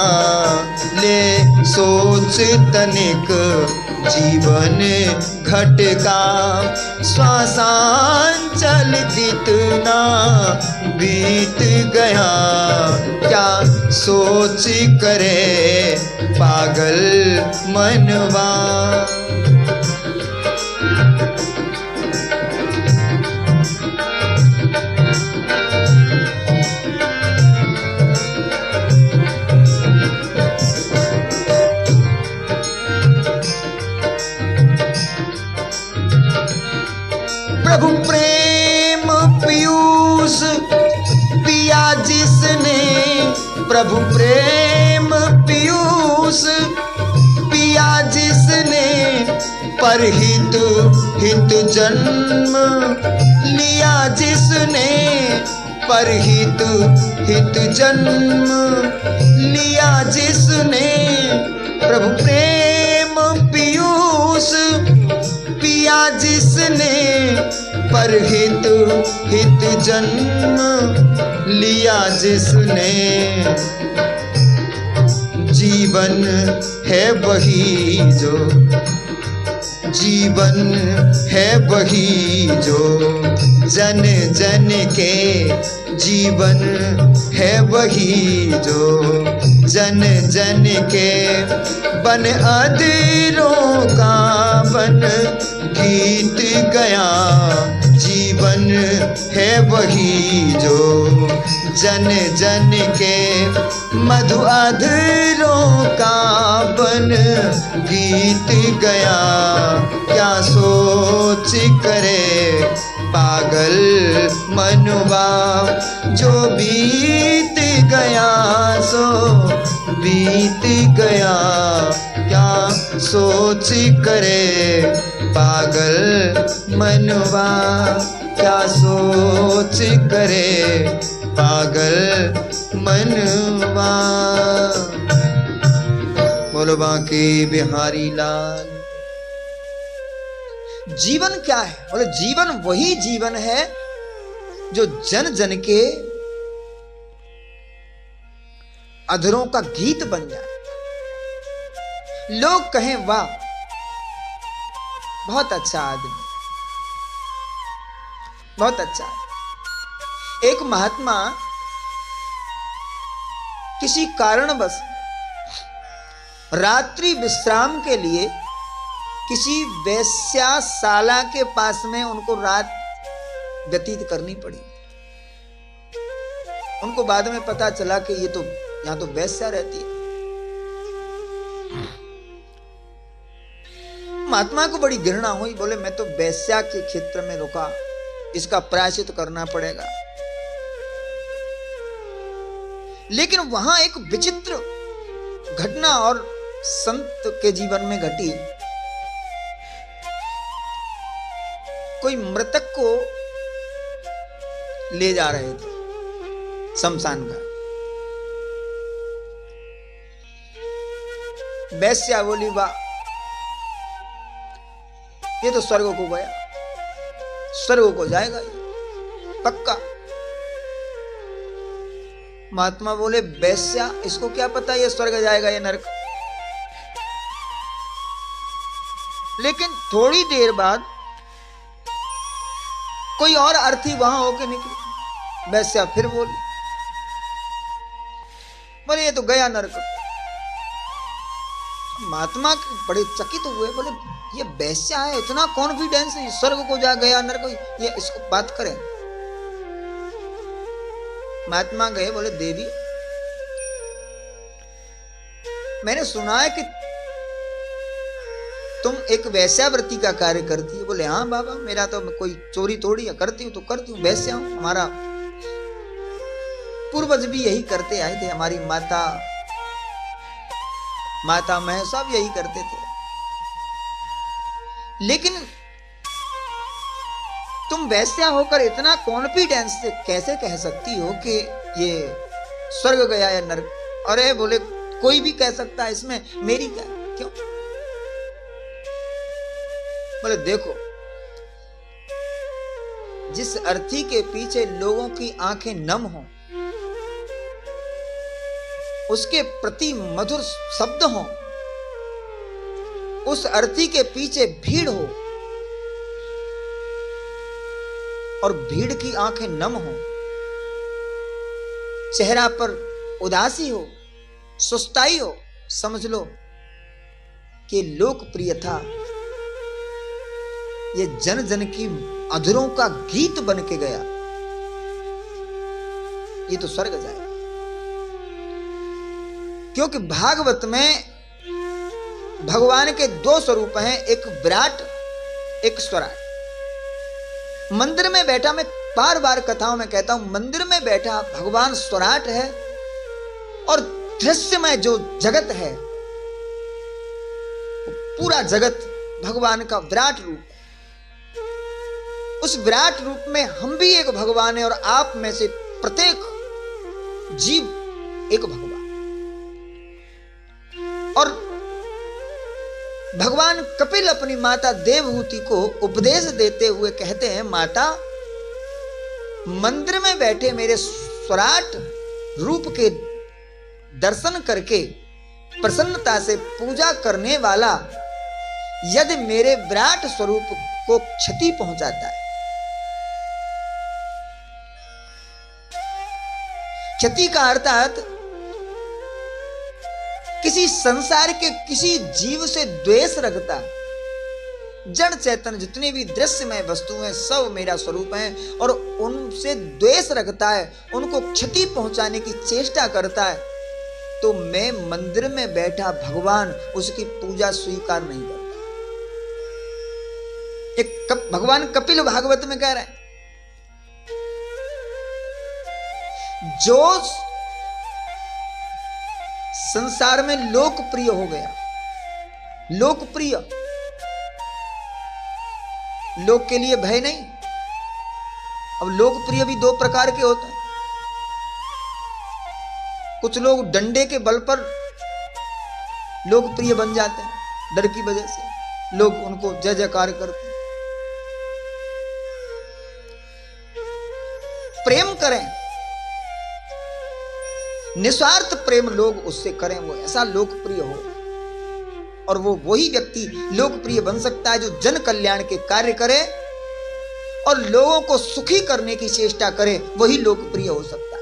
ले सोच तनिक जीवन घटका, श्वासांचल कितना बीत गया, क्या सोच करे पागल मनवा। प्रभु प्रेम पीयूष पिया जिसने, प्रभु प्रेम पर हित जन्म लिया जिसने, पर हित जन्म लिया जिसने, प्रभु प्रेम पीयूष पिया जिसने, पर हित जन्म लिया जिसने। जीवन है वही जो, जीवन है वही जो जन जन के, जीवन है वही जो जन जन के। बन अधीरों का बन गीत गया, जीवन है वही जो जन जन के। मधु अधीरों का बन गीत गया, क्या सोच करे पागल मनुआ। जो बीत गया सो बीत गया, क्या सोच करे पागल मनुआ। क्या सोच करे पागल मनवा। बोलो बांके बिहारी लाल। जीवन क्या है? बोले जीवन वही जीवन है जो जन जन के अधरों का गीत बन जाए। लोग कहें वाह बहुत अच्छा आदमी, बहुत अच्छा। एक महात्मा किसी कारणवश रात्रि विश्राम के लिए किसी वेश्याशाला के पास में उनको रात व्यतीत करनी पड़ी। उनको बाद में पता चला कि ये तो यहां तो वेश्या रहती है। महात्मा को बड़ी घृणा हुई, बोले मैं तो वेश्या के क्षेत्र में रुका, इसका प्रायश्चित करना पड़ेगा। लेकिन वहां एक विचित्र घटना और संत के जीवन में घटी। कोई मृतक को ले जा रहे थे शमशान घाट। वैश्या बोली वाह ये तो स्वर्ग को गया, स्वर्ग को जाएगा ये पक्का। महात्मा बोले वैश्या इसको क्या पता ये स्वर्ग जाएगा ये नरक। लेकिन थोड़ी देर बाद कोई और अर्थी वहां होके निकली। वैश्या फिर बोली, बोले ये तो गया नरक। महात्मा बड़े चकित हुए, बोले ये वैश्या है, इतना कॉन्फिडेंस स्वर्ग को जा गया नरक, ये इसको बात करें। महात्मा गए, बोले देवी मैंने सुना है कि तुम एक वैश्यावृत्ति का कार्य करती है। बोले हाँ बाबा, मेरा तो कोई चोरी थोड़ी है, करती हूं तो करती हूं, वैश्या हूं। हमारा पूर्वज भी यही करते आए थे, हमारी माता मैं सब यही करते थे। लेकिन तुम वैश्या होकर इतना कॉन्फिडेंस से कैसे कह सकती हो कि ये स्वर्ग गया या नरक? अरे बोले कोई भी कह सकता है, इसमें मेरी क्या, क्यों? बोले देखो, जिस अर्थी के पीछे लोगों की आंखें नम हो, उसके प्रति मधुर शब्द हो, उस अर्थी के पीछे भीड़ हो और भीड़ की आंखें नम हो, चेहरा पर उदासी हो, सुस्ताई हो, समझ लो कि लोकप्रियता ये जन जन की अधरों का गीत बन के गया, ये तो स्वर्ग जाएगा। क्योंकि भागवत में भगवान के दो स्वरूप हैं, एक विराट एक स्वराट। मंदिर में बैठा, मैं बार बार कथाओं में कहता हूं, मंदिर में बैठा भगवान स्वराट है और दृश्य में जो जगत है, पूरा जगत भगवान का विराट रूप। उस विराट रूप में हम भी एक भगवान है और आप में से प्रत्येक जीव एक भगवान। और भगवान कपिल अपनी माता देवहूति को उपदेश देते हुए कहते हैं, माता, मंदिर में बैठे मेरे स्वराट रूप के दर्शन करके प्रसन्नता से पूजा करने वाला यदि मेरे विराट स्वरूप को क्षति पहुंचाता है, क्षति का अर्थात किसी संसार के किसी जीव से द्वेष रखता, जड़ चेतन जितने भी दृश्यमय वस्तुएं सब मेरा स्वरूप हैं और उनसे द्वेष रखता है, उनको क्षति पहुंचाने की चेष्टा करता है, तो मैं मंदिर में बैठा भगवान उसकी पूजा स्वीकार नहीं करता। एक भगवान कपिल भागवत में कह रहे हैं, जो संसार में लोकप्रिय हो गया, लोकप्रिय, लोक के लिए भय नहीं। अब लोकप्रिय भी दो प्रकार के होते हैं। कुछ लोग डंडे के बल पर लोकप्रिय बन जाते हैं, डर की वजह से लोग उनको जय जयकार करते हैं। प्रेम करें, निस्वार्थ प्रेम लोग उससे करें, वो ऐसा लोकप्रिय हो, और वो वही व्यक्ति लोकप्रिय बन सकता है जो जन कल्याण के कार्य करे और लोगों को सुखी करने की चेष्टा करे, वही लोकप्रिय हो सकता है।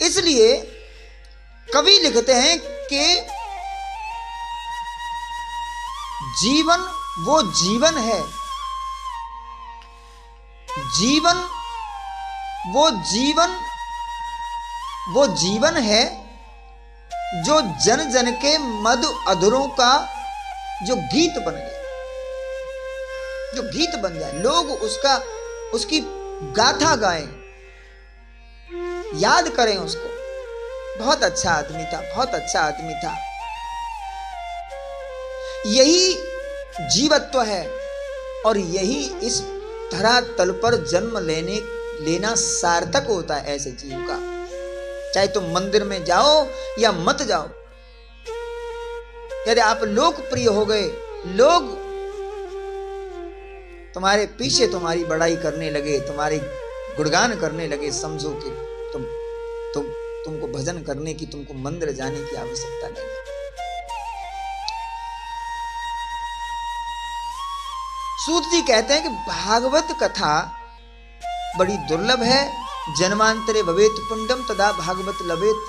इसलिए कवि लिखते हैं कि जीवन वो जीवन है, जीवन वो जीवन है जो जन जन के मधु अधरों का जो गीत बन गया, जो गीत बन जाए, लोग उसकी गाथा गाएं, याद करें उसको, बहुत अच्छा आदमी था, बहुत अच्छा आदमी था। यही जीवत्व है और यही इस धरातल पर जन्म लेना सार्थक होता है ऐसे जीव का। चाहे तुम मंदिर में जाओ या मत जाओ, यदि आप लोकप्रिय हो गए, लोग तुम्हारे पीछे तुम्हारी बड़ाई करने लगे, तुम्हारी गुणगान करने लगे, समझो कि तुमको भजन करने की, तुमको मंदिर जाने की आवश्यकता नहीं है। सूत जी कहते हैं कि भागवत कथा बड़ी दुर्लभ है। जन्मांतरे भवेत पुण्यम तदा भागवत लभेत।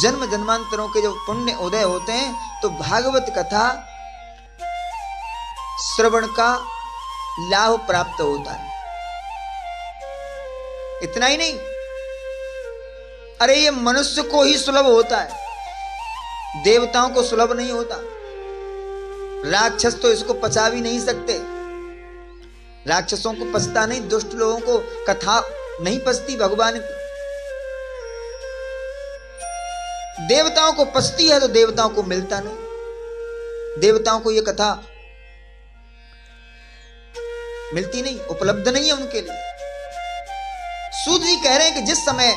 जन्म जन्मांतरों के जब पुण्य उदय होते हैं तो भागवत कथा श्रवण का लाभ प्राप्त होता है। इतना ही नहीं, अरे ये मनुष्य को ही सुलभ होता है, देवताओं को सुलभ नहीं होता। राक्षस तो इसको पचा भी नहीं सकते, राक्षसों को पचता नहीं, दुष्ट लोगों को कथा नहीं पचती भगवान की। देवताओं को पचती है तो देवताओं को मिलता नहीं, देवताओं को यह कथा मिलती नहीं, उपलब्ध नहीं है उनके लिए। सूत जी कह रहे हैं कि जिस समय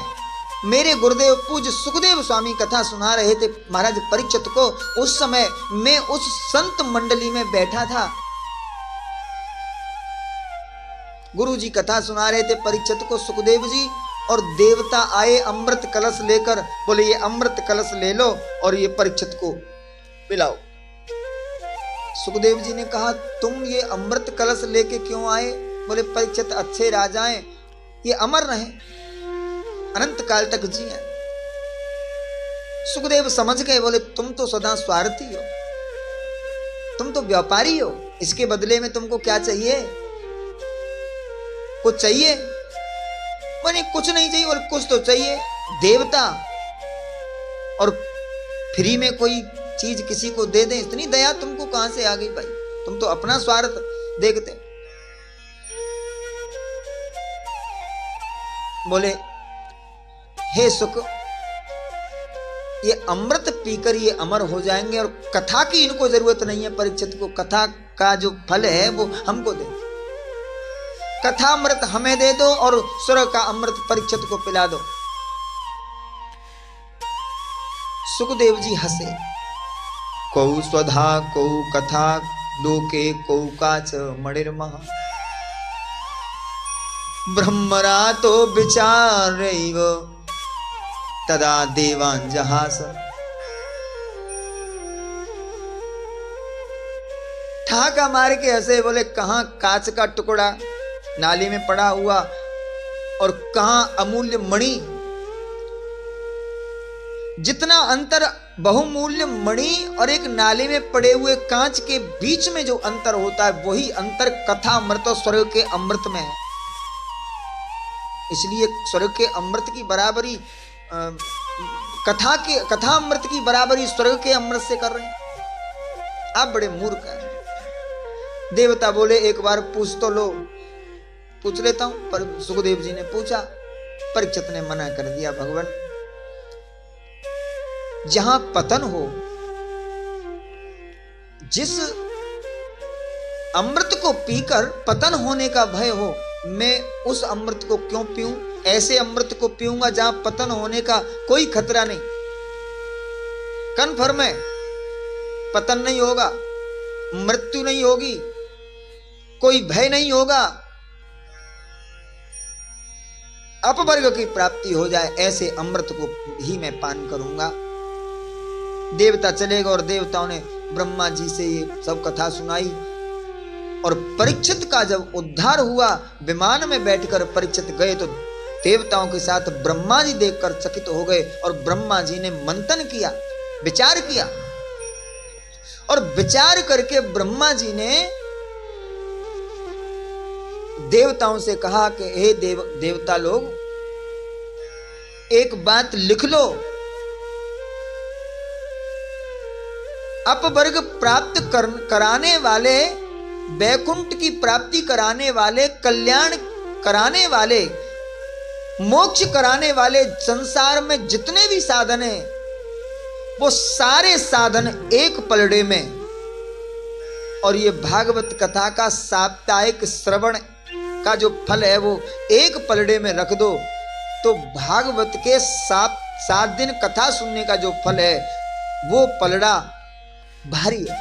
मेरे गुरुदेव पूज्य सुखदेव स्वामी कथा सुना रहे थे महाराज परीक्षित को, उस समय मैं उस संत मंडली में बैठा था। गुरु जी कथा सुना रहे थे परीक्षित को, सुखदेव जी, और देवता आए अमृत कलश लेकर, बोले ये अमृत कलश ले लो और ये परीक्षित को पिलाओ। सुखदेव जी ने कहा तुम ये अमृत कलश लेके क्यों आए? बोले परीक्षित अच्छे राजाएं, ये अमर रहे, अनंत काल तक जिए। सुखदेव समझ गए, बोले तुम तो सदा स्वार्थी हो, तुम तो व्यापारी हो, इसके बदले में तुमको क्या चाहिए? कुछ चाहिए? बोले कुछ नहीं चाहिए। बोले कुछ तो चाहिए, देवता और फ्री में कोई चीज किसी को दे दें, इतनी दया तुमको कहां से आ गई भाई? तुम तो अपना स्वार्थ देखते। बोले हे सुख, ये अमृत पीकर ये अमर हो जाएंगे और कथा की इनको जरूरत नहीं है। परीक्षित को कथा का जो फल है वो हमको दे, कथा अमृत हमें दे दो और स्वर्ग का अमृत परीक्षित को पिला दो। सुखदेव जी हंसे, कौ स्वधा कौ कथा लोके कौ काच मणिर्महा ब्रह्मरा तो विचार तदा देवान जहास। ठाका मार के हंसे, बोले कहां कांच का टुकड़ा नाली में पड़ा हुआ और कहां अमूल्य मणि। जितना अंतर बहुमूल्य मणि और एक नाली में पड़े हुए कांच के बीच में जो अंतर होता है, वही अंतर कथा अमृत और स्वर्ग के अमृत में है। इसलिए स्वर्ग के अमृत की बराबरी कथा अमृत की बराबरी स्वर्ग के अमृत से कर रहे हैं। आप बड़े मूर्ख हैं। देवता बोले एक बार पूछ तो लो। पूछ लेता हूं। पर सुखदेव जी ने पूछा, परीक्षित ने मना कर दिया। भगवान, जहां पतन हो, जिस अमृत को पीकर पतन होने का भय हो, मैं उस अमृत को क्यों पीऊं? ऐसे अमृत को पीऊंगा जहां पतन होने का कोई खतरा नहीं। कन्फर्म है, पतन नहीं होगा, मृत्यु नहीं होगी, कोई भय नहीं होगा, अपवर्ग की प्राप्ति हो जाए, ऐसे अमृत को ही मैं पान करूंगा। देवता चले गए और देवताओं ने ब्रह्मा जी से ये सब कथा सुनाई। और परीक्षित का जब उद्धार हुआ, विमान में बैठकर परीक्षित गए तो देवताओं के साथ ब्रह्मा जी देखकर चकित हो गए। और ब्रह्मा जी ने मंथन किया, विचार किया, और विचार करके ब्रह्मा जी ने देवताओं से कहा कि हे देवता लोग, एक बात लिख लो। अपवर्ग प्राप्त कराने वाले, वैकुंठ की प्राप्ति कराने वाले, कल्याण कराने वाले, मोक्ष कराने वाले संसार में जितने भी साधन हैं, वो सारे साधन एक पलड़े में, और ये भागवत कथा का साप्ताहिक श्रवण का जो फल है वो एक पलड़े में रख दो, तो भागवत के 7 दिन कथा सुनने का जो फल है वो पलड़ा भारी है।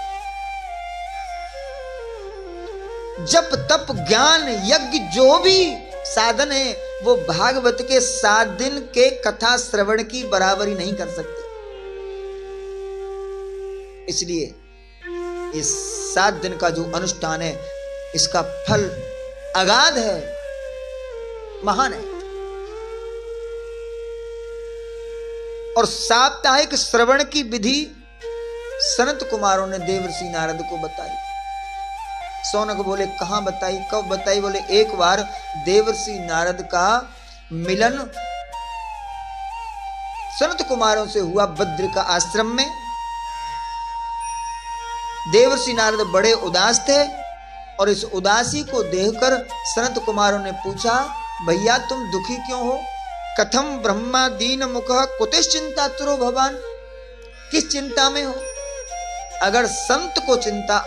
जप तप ज्ञान यज्ञ जो भी साधन है वो भागवत के 7 दिन के कथा श्रवण की बराबरी नहीं कर सकते। इसलिए इस 7 दिन का जो अनुष्ठान है, इसका फल अगाध है, महान है। और साप्ताहिक श्रवण की विधि सनत कुमारों ने देवर्षि नारद को बताई। सौनक बोले कहां बताई, कब बताई? बोले एक बार देवर्षि नारद का मिलन सनत कुमारों से हुआ बद्र का आश्रम में। देवर्षि नारद बड़े उदास थे और इस उदासी को देखकर सनत कुमारों ने पूछा, भैया तुम दुखी क्यों हो? कथम ब्रह्मा दीन मुख कुतिश चिंता तुरो भगवान, किस चिंता में हो? अगर संत को चिंता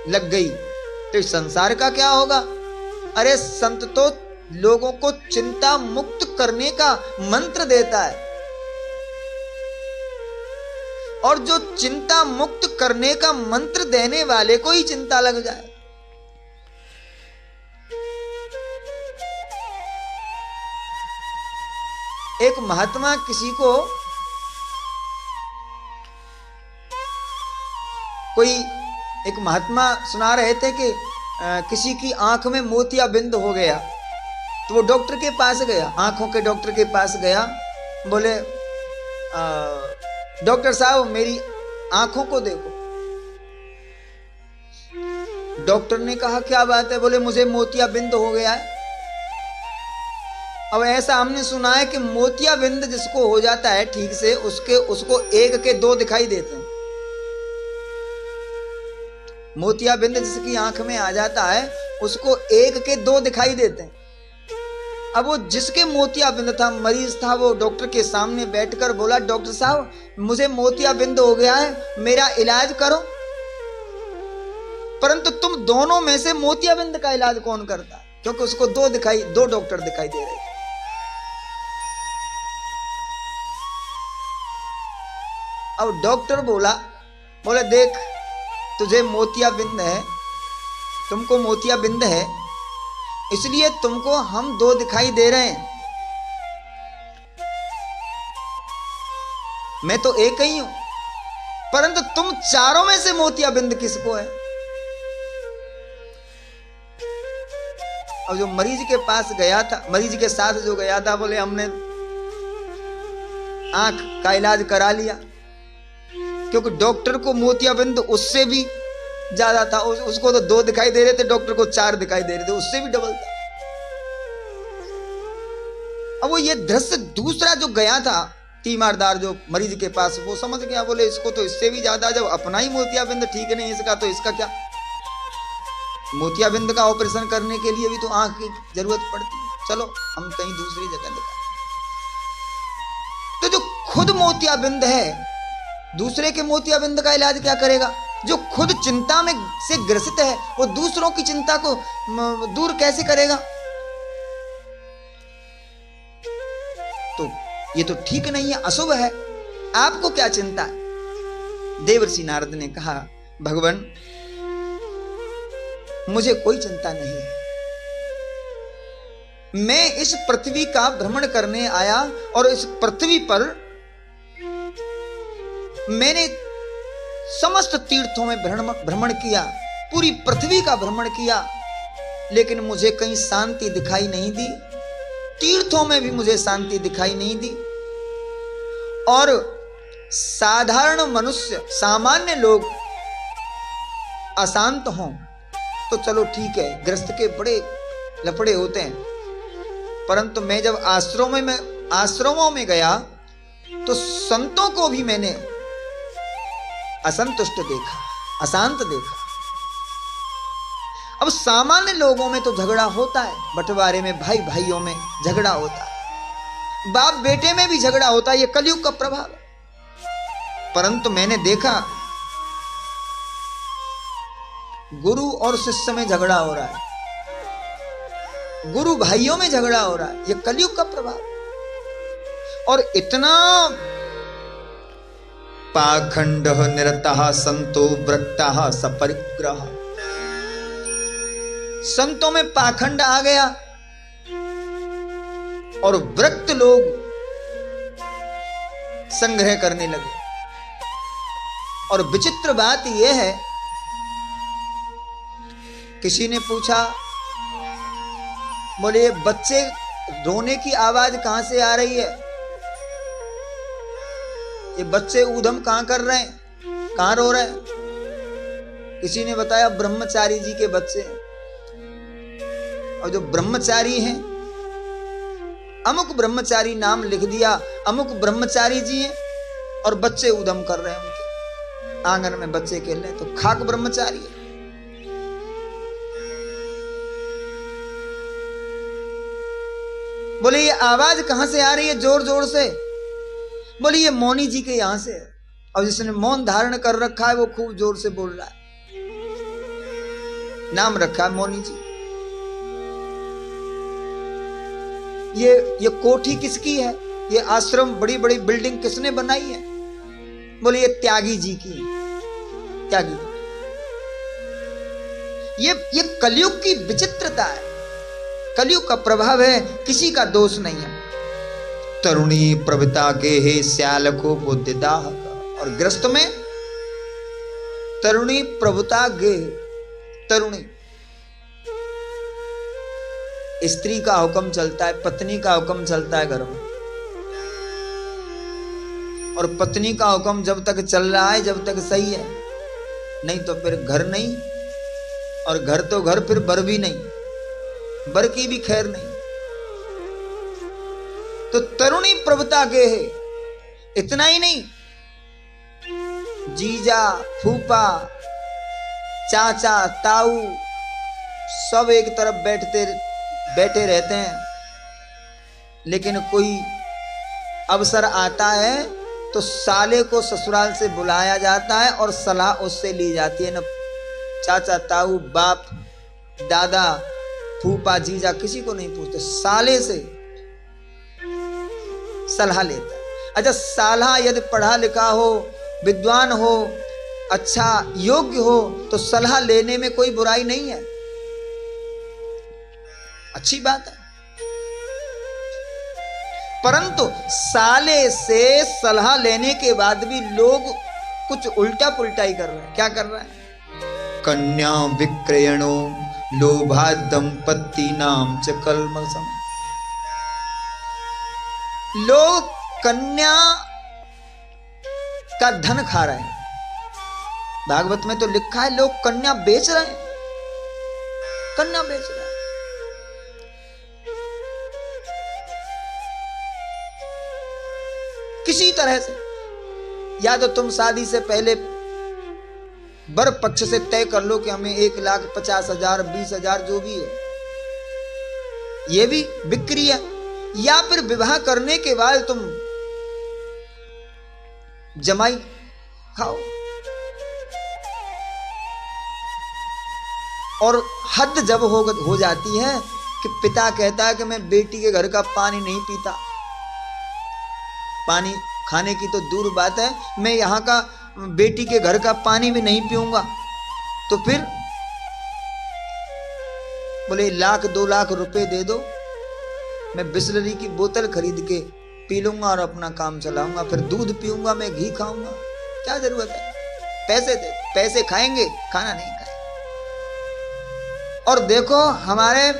लग गई तो संसार का क्या होगा? अरे संत तो लोगों को चिंता मुक्त करने का मंत्र देता है, और जो चिंता मुक्त करने का मंत्र देने वाले को ही चिंता लग जाए। एक महात्मा किसी को एक महात्मा सुना रहे थे कि किसी की आंख में मोतिया बिंद हो गया, तो वो डॉक्टर के पास गया, आंखों के डॉक्टर के पास गया। बोले डॉक्टर साहब मेरी आंखों को देखो। डॉक्टर ने कहा क्या बात है? बोले मुझे मोतिया बिंद हो गया है। अब ऐसा हमने सुना है कि मोतिया बिंद जिसको हो जाता है ठीक से, उसको 1 के 2 दिखाई देते हैं। मोतिया बिंद जिसकी आंख में आ जाता है उसको 1 के 2 दिखाई देते हैं। अब वो जिसके मोतियाबिंद था, मरीज था, वो डॉक्टर के सामने बैठकर बोला, डॉक्टर साहब मुझे मोतियाबिंद हो गया है, मेरा इलाज करो। परंतु तुम दोनों में से मोतियाबिंद का इलाज कौन करता? क्योंकि उसको दो डॉक्टर दिखाई दे रहे थे। अब डॉक्टर बोले देख, तुझे मोतियाबिंद है, तुमको मोतियाबिंद है, इसलिए तुमको हम दो दिखाई दे रहे हैं, मैं तो एक ही हूं, परंतु तुम चारों में से मोतियाबिंद किसको है? और जो मरीज के पास गया था, मरीज के साथ जो गया था, बोले हमने आंख का इलाज करा लिया, क्योंकि डॉक्टर को मोतियाबिंद उससे भी ज्यादा था, उसको तो दो दिखाई दे रहे थे, डॉक्टर को चार दिखाई दे रहे थे, उससे भी डबल था। अब वो ये दृश्य दूसरा जो गया था, तीमारदार जो मरीज के पास, वो समझ गया, बोले इसको तो इससे भी ज्यादा, जब अपना ही मोतियाबिंद ठीक नहीं इसका, तो इसका क्या? मोतियाबिंद का ऑपरेशन करने के लिए भी तो आंख की जरूरत पड़ती है, चलो हम कहीं दूसरी जगह दिखा। तो जो खुद मोतियाबिंद है, दूसरे के मोतियाबिंद का इलाज क्या करेगा? जो खुद चिंता में से ग्रसित है, वो दूसरों की चिंता को दूर कैसे करेगा? तो ये तो ठीक नहीं है, अशुभ है। आपको क्या चिंता है? देवर्षि नारद ने कहा, भगवान मुझे कोई चिंता नहीं है, मैं इस पृथ्वी का भ्रमण करने आया, और इस पृथ्वी पर मैंने समस्त तीर्थों में भ्रमण किया, पूरी पृथ्वी का भ्रमण किया, लेकिन मुझे कहीं शांति दिखाई नहीं दी, तीर्थों में भी मुझे शांति दिखाई नहीं दी। और साधारण मनुष्य, सामान्य लोग अशांत हों तो चलो ठीक है, गृहस्थ के बड़े लफड़े होते हैं, परंतु मैं जब आश्रमों में गया तो संतों को भी मैंने असंतुष्ट देखा, अशांत देखा। अब सामान्य लोगों में तो झगड़ा होता है, बंटवारे में, भाई भाइयों में झगड़ा होता है, बाप बेटे में भी झगड़ा होता है, ये कलयुग का प्रभाव है। परंतु मैंने देखा गुरु और शिष्य में झगड़ा हो रहा है, गुरु भाइयों में झगड़ा हो रहा है, ये कलयुग का प्रभाव। और इतना पाखंड निरतः संतो वृत्तः सपरिग्रह, संतों में पाखंड आ गया और वृत्त लोग संग्रह करने लगे। और विचित्र बात यह है, किसी ने पूछा, बोले बच्चे रोने की आवाज कहां से आ रही है? ये बच्चे ऊधम कहां कर रहे हैं, कहां रो रहे हैं? किसी ने बताया ब्रह्मचारी जी के बच्चे हैं। और जो ब्रह्मचारी हैं, अमुक ब्रह्मचारी नाम लिख दिया, अमुक ब्रह्मचारी जी हैं, और बच्चे ऊधम कर रहे हैं, उनके आंगन में बच्चे खेल रहे हैं, तो खाक ब्रह्मचारी है। बोले ये आवाज कहां से आ रही है जोर जोर से? बोले ये मौनी जी के यहां से है, और जिसने मौन धारण कर रखा है वो खूब जोर से बोल रहा है, नाम रखा है मौनी जी। ये कोठी किसकी है? ये आश्रम, बड़ी बड़ी बिल्डिंग किसने बनाई है? बोले ये त्यागी जी की, त्यागी। ये कलयुग की विचित्रता है, कलयुग का प्रभाव है, किसी का दोष नहीं है। तरुणी प्रभुता के हे श्याल को बुद्धिदाह, और ग्रस्त में तरुणी प्रभुता गे, तरुणी स्त्री का हुक्म चलता है, पत्नी का हुक्म चलता है घर में, और पत्नी का हुक्म जब तक चल रहा है जब तक सही है, नहीं तो फिर घर नहीं, और घर तो घर फिर बर भी नहीं, बर की भी खैर नहीं। तो तरुणी प्रभुता गे है। इतना ही नहीं, जीजा, फूफा, चाचा, ताऊ सब एक तरफ बैठे रहते हैं, लेकिन कोई अवसर आता है तो साले को ससुराल से बुलाया जाता है और सलाह उससे ली जाती है। न चाचा ताऊ बाप दादा फूफा जीजा किसी को नहीं पूछते, साले से सलाह लेता है। अच्छा, साला यदि पढ़ा लिखा हो, विद्वान हो, अच्छा योग्य हो तो सलाह लेने में कोई बुराई नहीं है, अच्छी बात है। परंतु साले से सलाह लेने के बाद भी लोग कुछ उल्टा पुल्टा ही कर रहे हैं। क्या कर रहे हैं? कन्या विक्रयणो लोभा दंपति नाम च कलमसम। लोग कन्या का धन खा रहे हैं। भागवत में तो लिखा है लोग कन्या बेच रहे हैं, कन्या बेच रहे हैं। किसी तरह से, या तो तुम शादी से पहले वर पक्ष से तय कर लो कि हमें 1,50,000 20,000 जो भी है, ये भी बिक्री है। या फिर विवाह करने के बाद तुम जमाई खाओ। और हद जब हो जाती है कि पिता कहता है कि मैं बेटी के घर का पानी नहीं पीता, पानी खाने की तो दूर बात है, मैं यहाँ का बेटी के घर का पानी भी नहीं पीऊंगा, तो फिर बोले 1,00,000 2,00,000 रुपए दे दो, मैं बिस्लरी की बोतल खरीद के पी लूंगा और अपना काम चलाऊंगा, फिर दूध पीऊंगा, मैं घी खाऊंगा, क्या जरूरत है? पैसे दे, पैसे खाएंगे, खाना नहीं खाएंगे। और देखो हमारे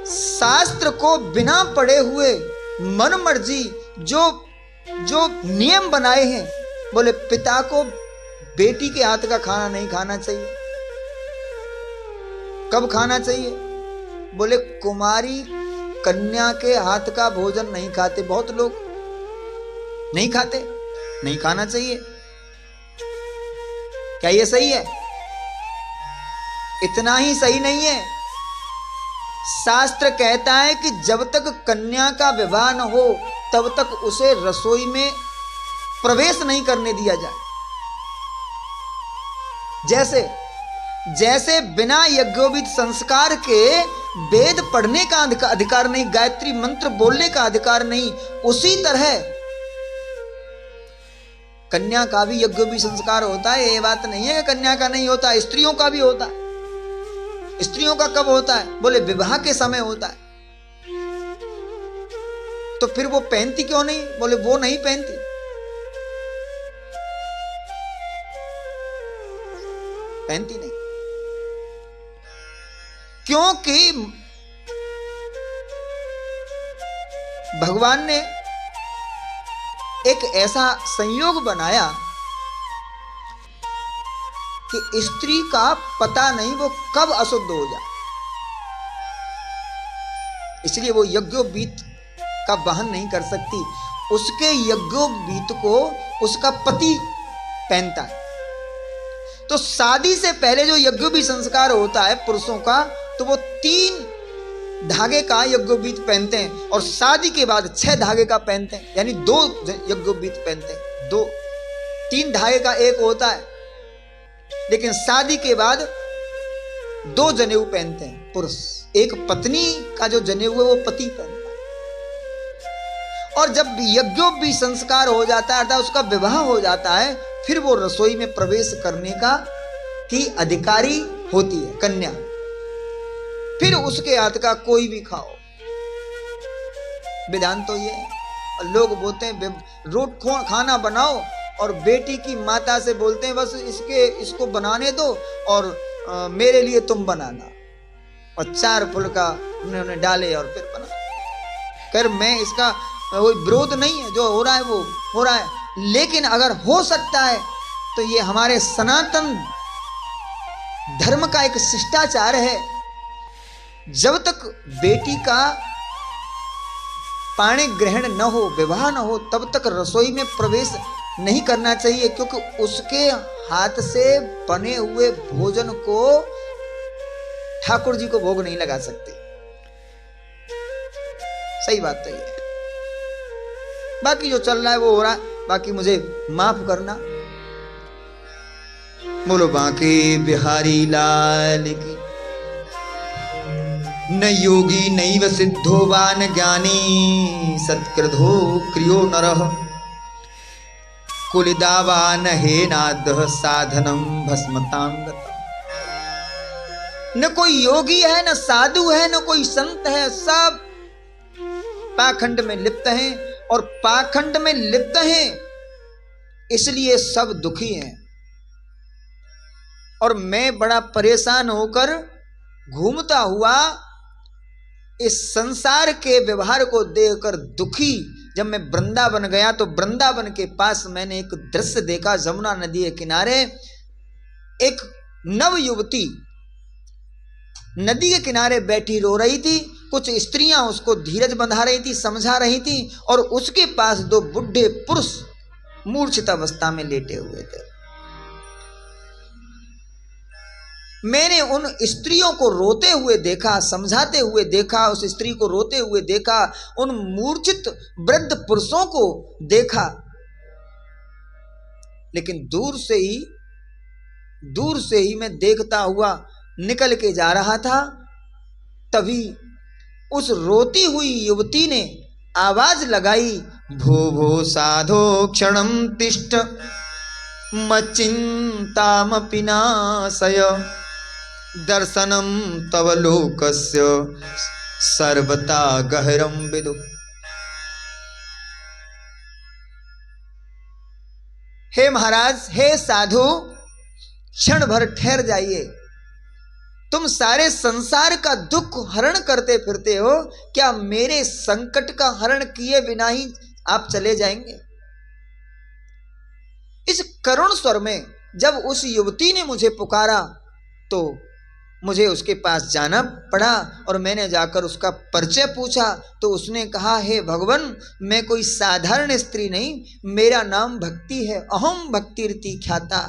शास्त्र को बिना पढ़े हुए मन मर्जी जो नियम बनाए हैं, बोले पिता को बेटी के हाथ का खाना नहीं खाना चाहिए। कब खाना चाहिए? बोले कुमारी कन्या के हाथ का भोजन नहीं खाते, बहुत लोग नहीं खाते, नहीं खाना चाहिए। क्या ये सही है? इतना ही सही नहीं है, शास्त्र कहता है कि जब तक कन्या का विवाह न हो तब तक उसे रसोई में प्रवेश नहीं करने दिया जाए। जैसे बिना यज्ञोपवीत संस्कार के वेद पढ़ने का अधिकार नहीं, गायत्री मंत्र बोलने का अधिकार नहीं, उसी तरह कन्या का भी यज्ञोपवीत संस्कार होता है। ये बात नहीं है कि कन्या का नहीं होता, स्त्रियों का भी होता है। स्त्रियों का कब होता है? बोले विवाह के समय होता है। तो फिर वो पहनती क्यों नहीं? बोले वो नहीं पहनती, पहनती नहीं, क्योंकि भगवान ने एक ऐसा संयोग बनाया कि स्त्री का पता नहीं वो कब अशुद्ध हो जाए, इसलिए वो यज्ञोपवीत का वहन नहीं कर सकती। उसके यज्ञोपवीत को उसका पति पहनता है। तो शादी से पहले जो यज्ञोपवीत संस्कार होता है पुरुषों का, तो वो 3 धागे का यज्ञोपवीत पहनते हैं, और शादी के बाद 6 धागे का पहनते हैं, यानी 2 यज्ञोपवीत पहनते हैं। 3 धागे का एक होता है, लेकिन शादी के बाद 2 जनेऊ पहनते हैं पुरुष। एक पत्नी का जो जनेऊ है वो पति पहनता है। और जब यज्ञोपवीत संस्कार हो जाता है अर्थात उसका विवाह हो जाता है, फिर वो रसोई में प्रवेश करने की अधिकारी होती है कन्या। फिर उसके हाथ का कोई भी खाओ, विधान तो ये है। लोग बोलते हैं रोट खाना बनाओ, और बेटी की माता से बोलते हैं बस इसको बनाने दो और मेरे लिए तुम बनाना, और 4 फुलका उन्होंने डाले और फिर बना कर। मैं इसका कोई विरोध नहीं है, जो हो रहा है वो हो रहा है, लेकिन अगर हो सकता है तो ये हमारे सनातन धर्म का एक शिष्टाचार है। जब तक बेटी का पाणी ग्रहण न हो, विवाह न हो, तब तक रसोई में प्रवेश नहीं करना चाहिए, क्योंकि उसके हाथ से बने हुए भोजन को ठाकुर जी को भोग नहीं लगा सकते। सही बात तो ये है। बाकी जो चल रहा है वो हो रहा है, बाकी मुझे माफ करना। बोलो बांके बिहारी लाल की। न योगी नैव सिद्धो वा न ज्ञानी सत्कृतो क्रियो नरः कुलिदावा न हेनादः साधनम भस्मतां गतम्। न कोई योगी है, न साधु है, न कोई संत है, सब पाखंड में लिप्त हैं, और पाखंड में लिप्त हैं इसलिए सब दुखी हैं। और मैं बड़ा परेशान होकर घूमता हुआ इस संसार के व्यवहार को देखकर दुखी जब मैं वृंदावन गया तो वृंदावन के पास मैंने एक दृश्य देखा। जमुना नदी के किनारे एक नव युवती नदी के किनारे बैठी रो रही थी। कुछ स्त्रियां उसको धीरज बंधा रही थी, समझा रही थी, और उसके पास दो बुढ़े पुरुष मूर्छित अवस्था में लेटे हुए थे। मैंने उन स्त्रियों को रोते हुए देखा, समझाते हुए देखा, उस स्त्री को रोते हुए देखा, उन मूर्छित वृद्ध पुरुषों को देखा। लेकिन दूर से ही मैं देखता हुआ निकल के जा रहा था, तभी उस रोती हुई युवती ने आवाज लगाई, भो भो साधो क्षणम तिष्ठ मच्चिंतामपि नाशय दर्शनम तव लोकस्य सर्वथा गहरम विदु। हे महाराज, हे साधु, क्षण भर ठहर जाइए। तुम सारे संसार का दुख हरण करते फिरते हो, क्या मेरे संकट का हरण किए बिना ही आप चले जाएंगे? इस करुण स्वर में जब उस युवती ने मुझे पुकारा तो मुझे उसके पास जाना पड़ा, और मैंने जाकर उसका परिचय पूछा तो उसने कहा, हे भगवान, मैं कोई साधारण स्त्री नहीं, मेरा नाम भक्ति है, अहम भक्तिरति ख्याता,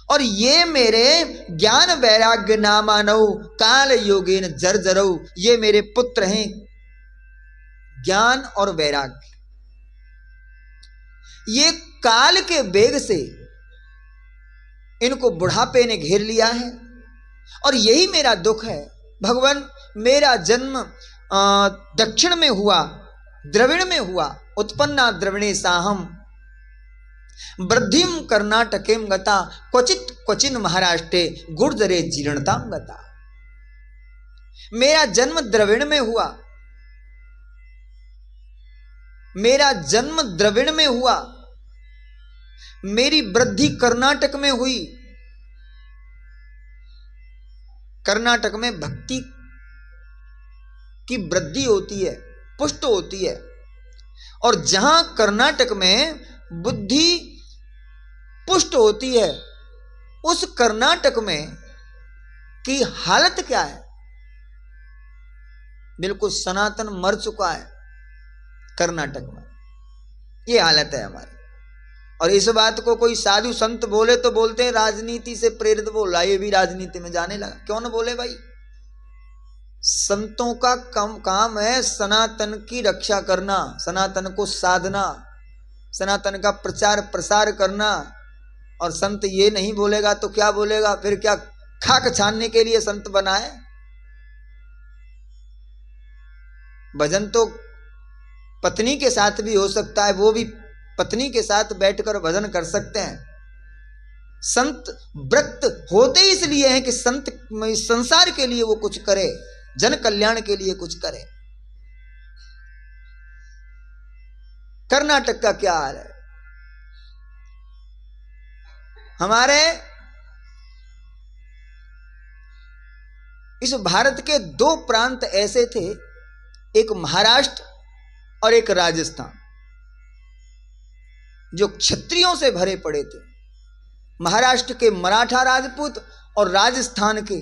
और ये मेरे ज्ञान वैराग्य नामानौ काल योगेन जर्जरौ, ये मेरे पुत्र हैं ज्ञान और वैराग्य। ये काल के वेग से इनको बुढ़ापे ने घेर लिया है, और यही मेरा दुख है। भगवान, मेरा जन्म दक्षिण में हुआ, द्रविड़ में हुआ, उत्पन्ना द्रविणे साहम वृद्धिम कर्नाटकेम गता क्वचित क्वचिन महाराष्ट्रे गुर्जरे जीर्णताम गता। मेरा जन्म द्रविड़ में हुआ, मेरा जन्म द्रविड़ में हुआ, मेरी वृद्धि कर्नाटक में हुई। कर्नाटक में भक्ति की वृद्धि होती है, पुष्ट होती है, और जहां कर्नाटक में बुद्धि पुष्ट होती है, उस कर्नाटक में की हालत क्या है? बिल्कुल सनातन मर चुका है कर्नाटक में, ये हालत है हमारी। और इस बात को कोई साधु संत बोले तो बोलते हैं राजनीति से प्रेरित बोल रहा है, ये भी राजनीति में जाने लगा। क्यों न बोले भाई, संतों का काम है सनातन की रक्षा करना, सनातन को साधना, सनातन का प्रचार प्रसार करना। और संत ये नहीं बोलेगा तो क्या बोलेगा? फिर क्या खाक छानने के लिए संत बना है? भजन तो पत्नी के साथ भी हो सकता है, वो भी पत्नी के साथ बैठकर भजन कर सकते हैं। संत व्रत होते इसलिए हैं कि संत संसार के लिए वो कुछ करे, जन कल्याण के लिए कुछ करे। कर्नाटक का क्या हाल है? हमारे इस भारत के दो प्रांत ऐसे थे, एक महाराष्ट्र और एक राजस्थान, जो क्षत्रियों से भरे पड़े थे। महाराष्ट्र के मराठा राजपूत और राजस्थान के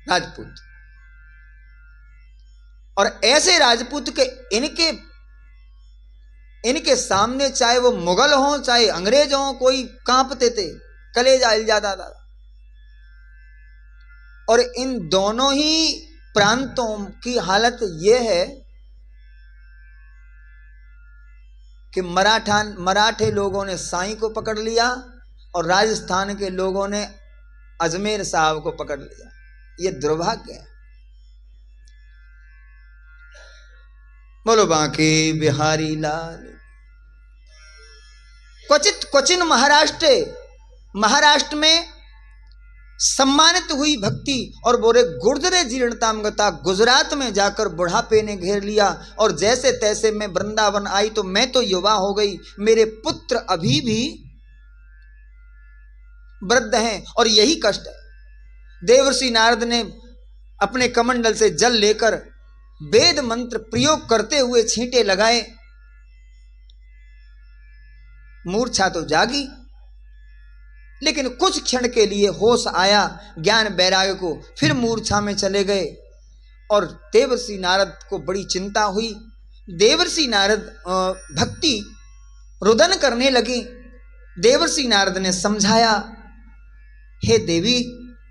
राजपूत। और ऐसे राजपूत के इनके सामने चाहे वो मुगल हों चाहे अंग्रेज हों, कोई कांपते थे, कलेजा हिल जाता था। और इन दोनों ही प्रांतों की हालत यह है कि मराठे लोगों ने साईं को पकड़ लिया और राजस्थान के लोगों ने अजमेर साहब को पकड़ लिया। ये दुर्भाग्य है। बोलो बांके बिहारी लाल। क्वचिन महाराष्ट्र में सम्मानित हुई भक्ति और बोले गुर्जरे जीर्णताम गता। गुजरात में जाकर बुढ़ापे ने घेर लिया और जैसे तैसे मैं वृंदावन आई तो मैं तो युवा हो गई, मेरे पुत्र अभी भी वृद्ध हैं और यही कष्ट है। देवर्षि नारद ने अपने कमंडल से जल लेकर वेद मंत्र प्रयोग करते हुए छींटे लगाए। मूर्छा तो जागी, लेकिन कुछ क्षण के लिए होश आया ज्ञान वैराग्य को, फिर मूर्छा में चले गए और देवर्षि नारद को बड़ी चिंता हुई। देवर्षि नारद भक्ति रुदन करने लगे। देवर्षि नारद ने समझाया, हे देवी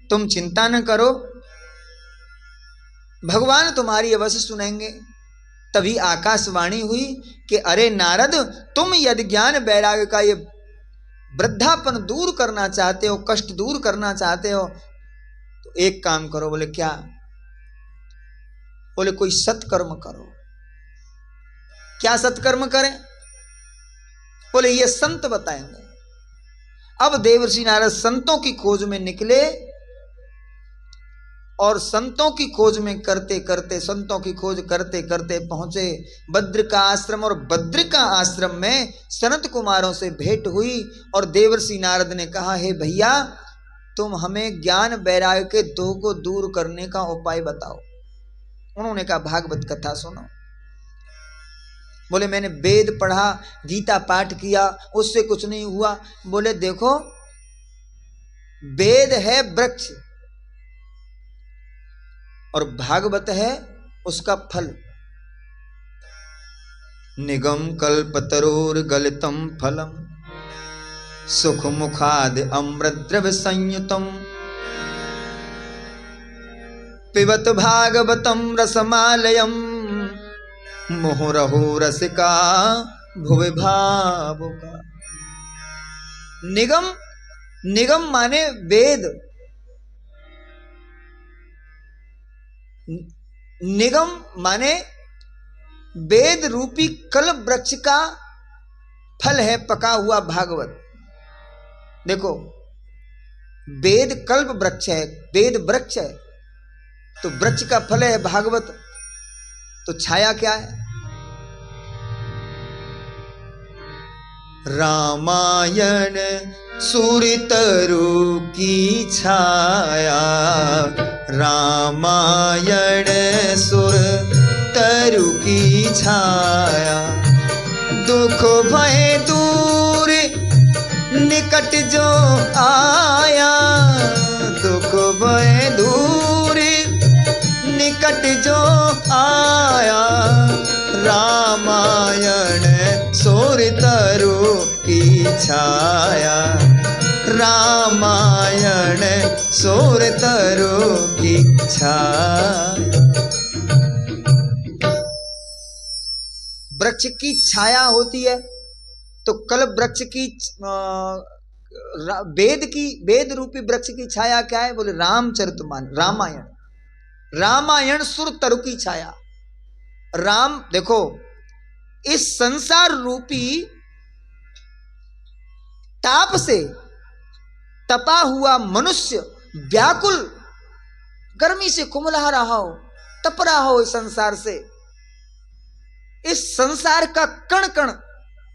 तुम चिंता न करो, भगवान तुम्हारी अवश्य सुनेंगे। तभी आकाशवाणी हुई कि अरे नारद, तुम यदि ज्ञान वैराग्य का ये वृद्धापन दूर करना चाहते हो, कष्ट दूर करना चाहते हो, तो एक काम करो। बोले क्या? बोले कोई सत्कर्म करो। क्या सत्कर्म करें? बोले ये संत बताएंगे। अब देवर्षि नारद संतों की खोज में निकले और संतों की खोज में करते करते पहुंचे बद्र का आश्रम। और बद्र का आश्रम में सनत कुमारों से भेंट हुई और देवर्षि नारद ने कहा, हे भैया तुम हमें ज्ञान वैराग्य के दुख को दूर करने का उपाय बताओ। उन्होंने कहा भागवत कथा सुनो। बोले मैंने वेद पढ़ा, गीता पाठ किया, उससे कुछ नहीं हुआ। बोले देखो वेद है वृक्ष और भागवत है उसका फल। निगम कल्पतरोर गलितम फलम सुख मुखाद अमृत द्रव्य संयुतम पिबत भागवतम रसमालयम मोहरहो रसिका भुवि भावुका। निगम माने वेद। निगम माने वेद रूपी कल्प वृक्ष का फल है पका हुआ भागवत। देखो वेद कल्प वृक्ष है, वेद वृक्ष है, तो वृक्ष का फल है भागवत। तो छाया क्या है? रामायण सूरितरु की छाया, रामायण सुर तरु की छाया। दुख भय दूर निकट जो आया, दुख भय दूर निकट जो आया। रामायण सुर तरु की छाया, रामायण सुर तरु की छाया। वृक्ष की छाया होती है तो कल्प वृक्ष की वेद रूपी वृक्ष की छाया क्या है? बोले रामचरितमानस, रामायण। रामायण सुर तरु की छाया। राम देखो इस संसार रूपी ताप से तपा हुआ मनुष्य व्याकुल गर्मी से कुमला रहा हो, तप रहा हो इस संसार से। इस संसार का कण कण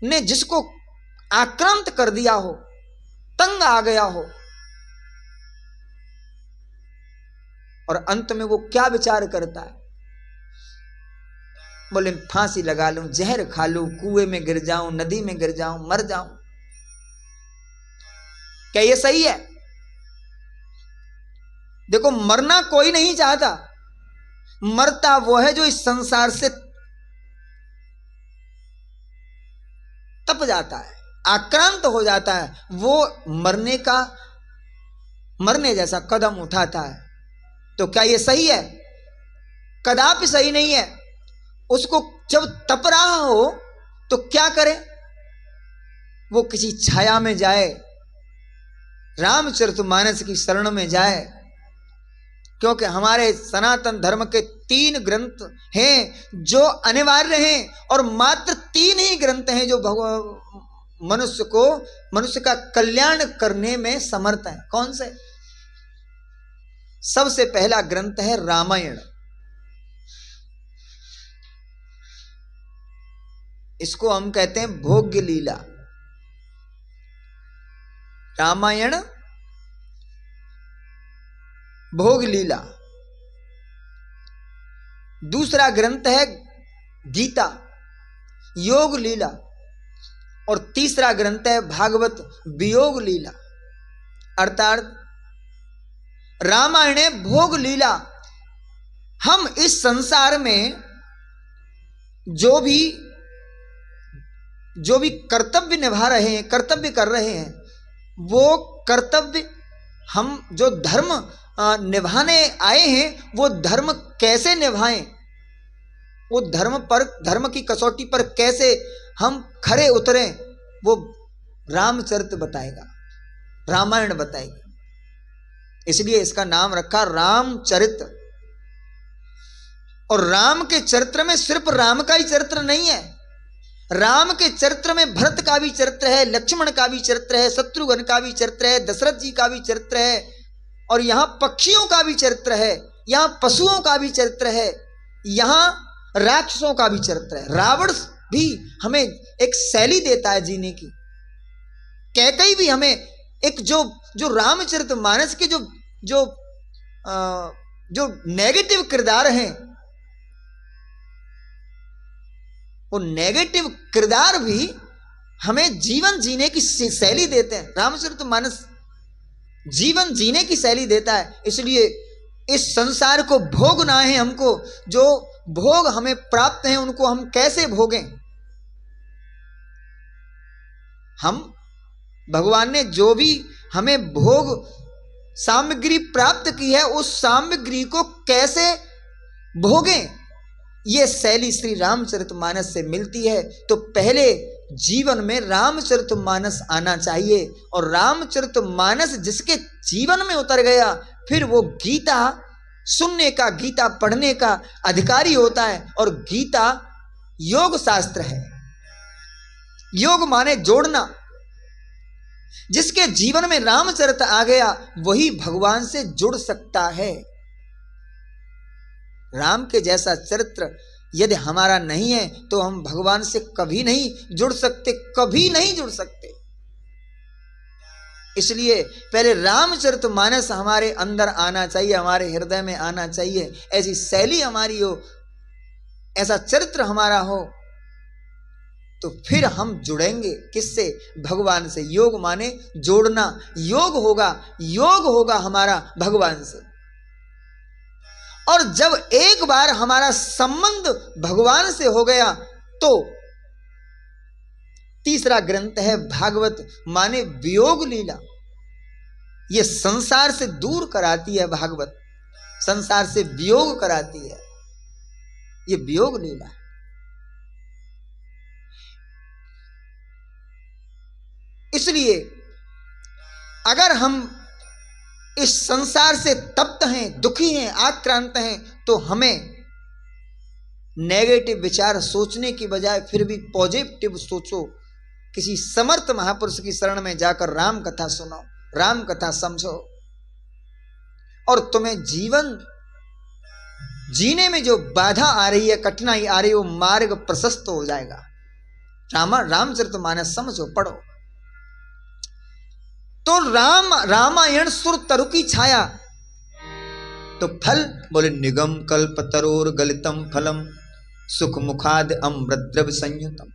ने जिसको आक्रांत कर दिया हो, तंग आ गया हो, और अंत में वो क्या विचार करता है? बोले फांसी लगा लूं, जहर खा लूं, कुएं में गिर जाऊं, नदी में गिर जाऊं, मर जाऊं। क्या ये सही है? देखो मरना कोई नहीं चाहता, मरता वो है जो इस संसार से तप जाता है, आक्रांत हो जाता है। वो मरने जैसा कदम उठाता है। तो क्या ये सही है? कदापि सही नहीं है। उसको जब तप रहा हो तो क्या करे? वो किसी छाया में जाए, रामचरितमानस की शरण में जाए, क्योंकि हमारे सनातन धर्म के 3 ग्रंथ हैं जो अनिवार्य हैं, और मात्र 3 ही ग्रंथ हैं जो मनुष्य का कल्याण करने में समर्थ है। कौन से? सबसे पहला ग्रंथ है रामायण। इसको हम कहते हैं भोग्य लीला। रामायण भोग लीला। दूसरा ग्रंथ है गीता, योग लीला। और तीसरा ग्रंथ है भागवत, वियोग लीला। अर्थात रामायण भोग लीला। हम इस संसार में जो भी कर्तव्य निभा रहे हैं, कर्तव्य कर रहे हैं, वो कर्तव्य हम जो धर्म निभाने आए हैं, वो धर्म कैसे निभाएं, वो धर्म की कसौटी पर कैसे हम खरे उतरें, वो रामचरित बताएगा, रामायण बताएगी। इसलिए इसका नाम रखा रामचरित। और राम के चरित्र में सिर्फ राम का ही चरित्र नहीं है, राम के चरित्र में भरत का भी चरित्र है, लक्ष्मण का भी चरित्र है, शत्रुघ्न का भी चरित्र है, दशरथ जी का भी चरित्र है, और यहां पक्षियों का भी चरित्र है, यहां पशुओं का भी चरित्र है, यहां राक्षसों का भी चरित्र है। रावण भी हमें एक शैली देता है जीने की। कैकई भी हमें एक जो रामचरितमानस के जो नेगेटिव किरदार हैं, वो नेगेटिव किरदार भी हमें जीवन जीने की शैली देते हैं। रामचरितमानस जीवन जीने की शैली देता है। इसलिए इस संसार को भोगना है हमको, जो भोग हमें प्राप्त हैं उनको हम कैसे भोगें। हम भगवान ने जो भी हमें भोग सामग्री प्राप्त की है, उस सामग्री को कैसे भोगें, ये शैली श्री रामचरितमानस से मिलती है। तो पहले जीवन में रामचरितमानस आना चाहिए, और रामचरितमानस जिसके जीवन में उतर गया, फिर वो गीता सुनने का, गीता पढ़ने का अधिकारी होता है। और गीता योग शास्त्र है। योग माने जोड़ना। जिसके जीवन में रामचरित आ गया, वही भगवान से जुड़ सकता है। राम के जैसा चरित्र यदि हमारा नहीं है तो हम भगवान से कभी नहीं जुड़ सकते, कभी नहीं जुड़ सकते। इसलिए पहले रामचरितमानस हमारे अंदर आना चाहिए, हमारे हृदय में आना चाहिए। ऐसी शैली हमारी हो, ऐसा चरित्र हमारा हो, तो फिर हम जुड़ेंगे किससे? भगवान से। योग माने जोड़ना, योग होगा हमारा भगवान से। और जब एक बार हमारा संबंध भगवान से हो गया, तो तीसरा ग्रंथ है भागवत, माने वियोग लीला। ये संसार से दूर कराती है भागवत, संसार से वियोग कराती है, ये वियोग लीला है। इसलिए अगर हम इस संसार से तप्त हैं, दुखी हैं, आक्रांत हैं, तो हमें नेगेटिव विचार सोचने की बजाय फिर भी पॉजिटिव सोचो। किसी समर्थ महापुरुष की शरण में जाकर राम कथा सुनो, राम कथा समझो, और तुम्हें जीवन जीने में जो बाधा आ रही है, कठिनाई आ रही है, वो मार्ग प्रशस्त हो जाएगा। रामचरितमानस समझो, पढ़ो। तो रामायण सुर तरु की छाया। तो फल बोले निगम कल्प तरोर गलितम फलम सुख मुखाद अमृत द्रव्य संयुतम।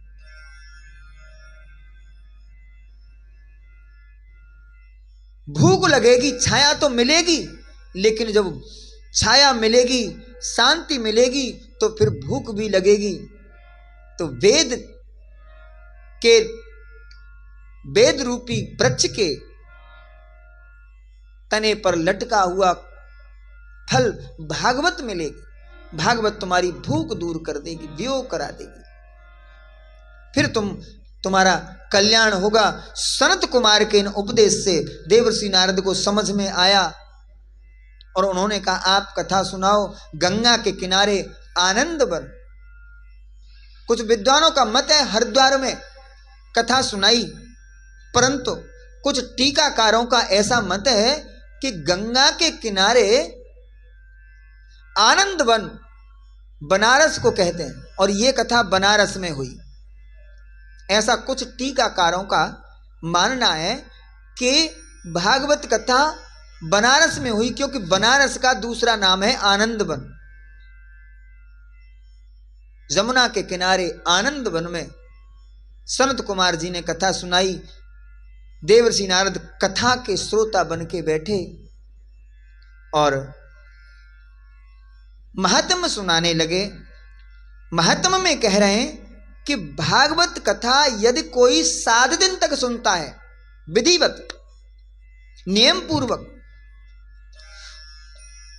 भूख लगेगी, छाया तो मिलेगी, लेकिन जब छाया मिलेगी, शांति मिलेगी, तो फिर भूख भी लगेगी। तो वेद रूपी वृक्ष के तने पर लटका हुआ फल भागवत मिलेगी। भागवत तुम्हारी भूख दूर कर देगी, वियोग करा देगी, फिर तुम्हारा कल्याण होगा। सनत कुमार के इन उपदेश से देवर्षि नारद को समझ में आया और उन्होंने कहा आप कथा सुनाओ गंगा के किनारे आनंद वन। कुछ विद्वानों का मत है हरिद्वार में कथा सुनाई, परंतु कुछ टीकाकारों का ऐसा मत है कि गंगा के किनारे आनंद वन बनारस को कहते हैं और यह कथा बनारस में हुई। ऐसा कुछ टीकाकारों का मानना है कि भागवत कथा बनारस में हुई, क्योंकि बनारस का दूसरा नाम है आनंद वन। जमुना के किनारे आनंद वन में सनत कुमार जी ने कथा सुनाई। देवर्षि नारद कथा के श्रोता बन के बैठे और महात्म सुनाने लगे। महात्म में कह रहे हैं कि भागवत कथा यदि कोई 7 दिन तक सुनता है विधिवत नियम पूर्वक,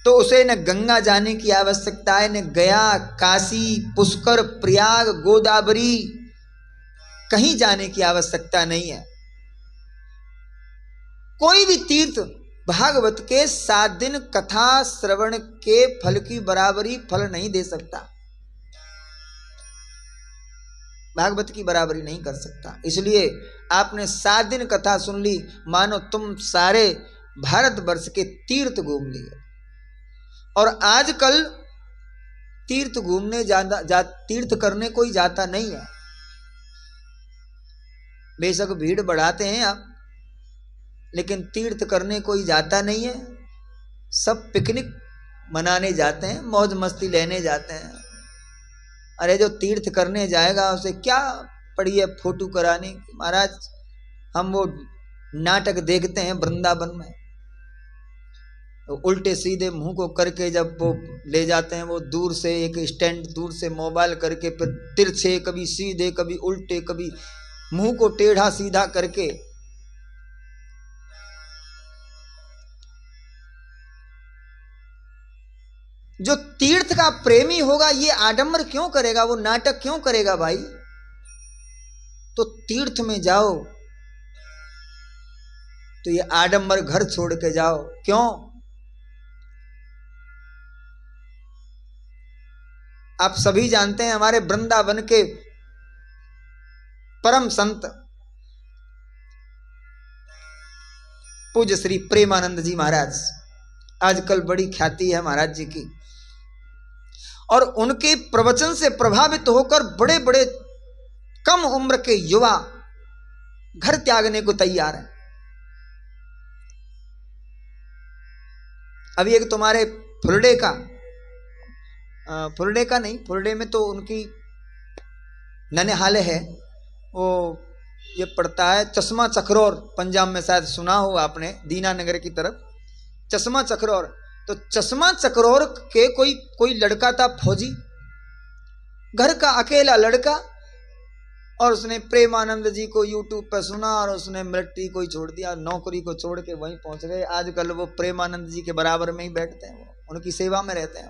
तो उसे न गंगा जाने की आवश्यकता है, न गया, काशी, पुष्कर, प्रयाग, गोदावरी कहीं जाने की आवश्यकता नहीं है। कोई भी तीर्थ भागवत के 7 दिन कथा श्रवण के फल की बराबरी फल नहीं दे सकता, भागवत की बराबरी नहीं कर सकता। इसलिए आपने 7 दिन कथा सुन ली, मानो तुम सारे भारतवर्ष के तीर्थ घूम लिए। और आजकल तीर्थ घूमने तीर्थ करने कोई जाता नहीं है। बेशक भीड़ बढ़ाते हैं आप, लेकिन तीर्थ करने कोई जाता नहीं है। सब पिकनिक मनाने जाते हैं, मौज मस्ती लेने जाते हैं। अरे जो तीर्थ करने जाएगा उसे क्या पड़ी है फोटो कराने की। महाराज हम वो नाटक देखते हैं वृंदावन में, तो उल्टे सीधे मुंह को करके जब वो ले जाते हैं, वो दूर से एक स्टैंड दूर से मोबाइल करके फिर तिरछे, कभी सीधे, कभी उल्टे, कभी मुंह को टेढ़ा सीधा करके। जो तीर्थ का प्रेमी होगा ये आडंबर क्यों करेगा, वो नाटक क्यों करेगा भाई। तो तीर्थ में जाओ तो ये आडंबर घर छोड़ के जाओ। क्यों? आप सभी जानते हैं हमारे वृंदावन के परम संत पूज्य श्री प्रेमानंद जी महाराज, आजकल बड़ी ख्याति है महाराज जी की, और उनके प्रवचन से प्रभावित होकर बड़े बड़े कम उम्र के युवा घर त्यागने को तैयार हैं। अभी एक तुम्हारे फुलडे का नहीं, फुलडे में तो उनकी ननिहाल है, वो ये पड़ता है चश्मा चक्रोर, पंजाब में शायद सुना हो आपने, दीनानगर की तरफ चश्मा चक्रोर। तो चश्मा चक्रोर के कोई लड़का था फौजी, घर का अकेला लड़का, और उसने प्रेमानंद जी को यूट्यूब पर सुना और उसने मिलिट्री को ही छोड़ दिया, नौकरी को छोड़ के वहीं पहुंच गए। आजकल वो प्रेमानंद जी के बराबर में ही बैठते हैं, वो उनकी सेवा में रहते हैं,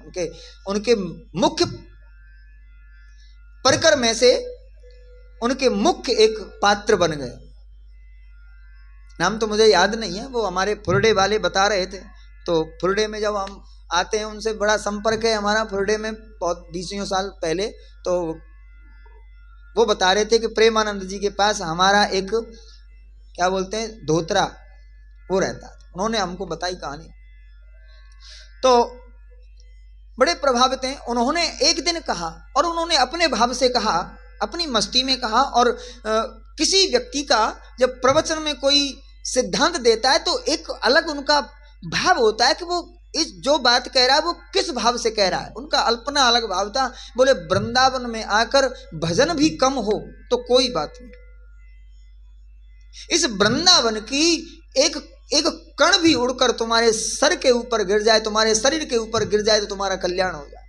उनके मुख्य परिकर में से उनके मुख्य एक पात्र बन गए। नाम तो मुझे याद नहीं है, वो हमारे फुलडे वाले बता रहे थे। तो फुलडे में जब हम आते हैं, उनसे बड़ा संपर्क है हमारा फुलडे में, बहुत 20 साल पहले। तो वो बता रहे थे कि प्रेमानंद जी के पास हमारा एक क्या बोलते हैं धोत्रा वो रहता था। उन्होंने हमको बताई कहानी, तो बड़े प्रभावित हैं। उन्होंने एक दिन कहा, और उन्होंने अपने भाव से कहा, अपनी मस्ती में कहा। और किसी व्यक्ति का जब प्रवचन में कोई सिद्धांत देता है तो एक अलग उनका भाव होता है कि वो इस जो बात कह रहा है वो किस भाव से कह रहा है। उनका अपना अलग भाव था। बोले वृंदावन में आकर भजन भी कम हो तो कोई बात नहीं, इस वृंदावन की एक कण भी उड़कर तुम्हारे सर के ऊपर गिर जाए, तुम्हारे शरीर के ऊपर गिर जाए तो तुम्हारा कल्याण हो जाए।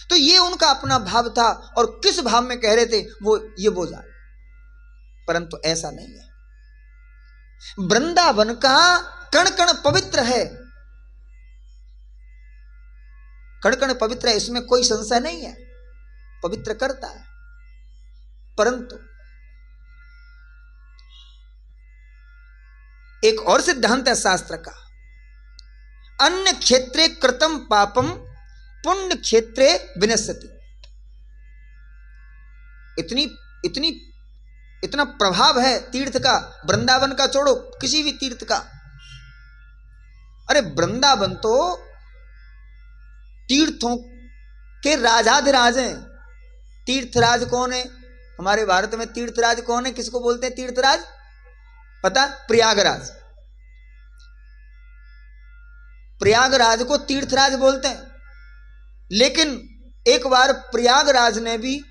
तो ये उनका अपना भाव था, और किस भाव में कह रहे थे वो जाने, परंतु ऐसा नहीं है। वृंदावन का कण कण पवित्र है, कण कण पवित्र है, इसमें कोई संशय नहीं है, पवित्र करता है। परंतु एक और सिद्धांत है शास्त्र का, अन्य क्षेत्रे कृतम पापम पुण्य क्षेत्रे विनश्यति। इतना प्रभाव है तीर्थ का, वृंदावन का छोड़ो, किसी भी तीर्थ का। अरे वृंदावन तो तीर्थों के राजाधिराज हैं। तीर्थराज कौन है हमारे भारत में? तीर्थराज कौन है, किसको बोलते हैं तीर्थराज? पता? प्रयागराज। प्रयागराज को तीर्थराज बोलते हैं। लेकिन एक बार प्रयागराज ने भी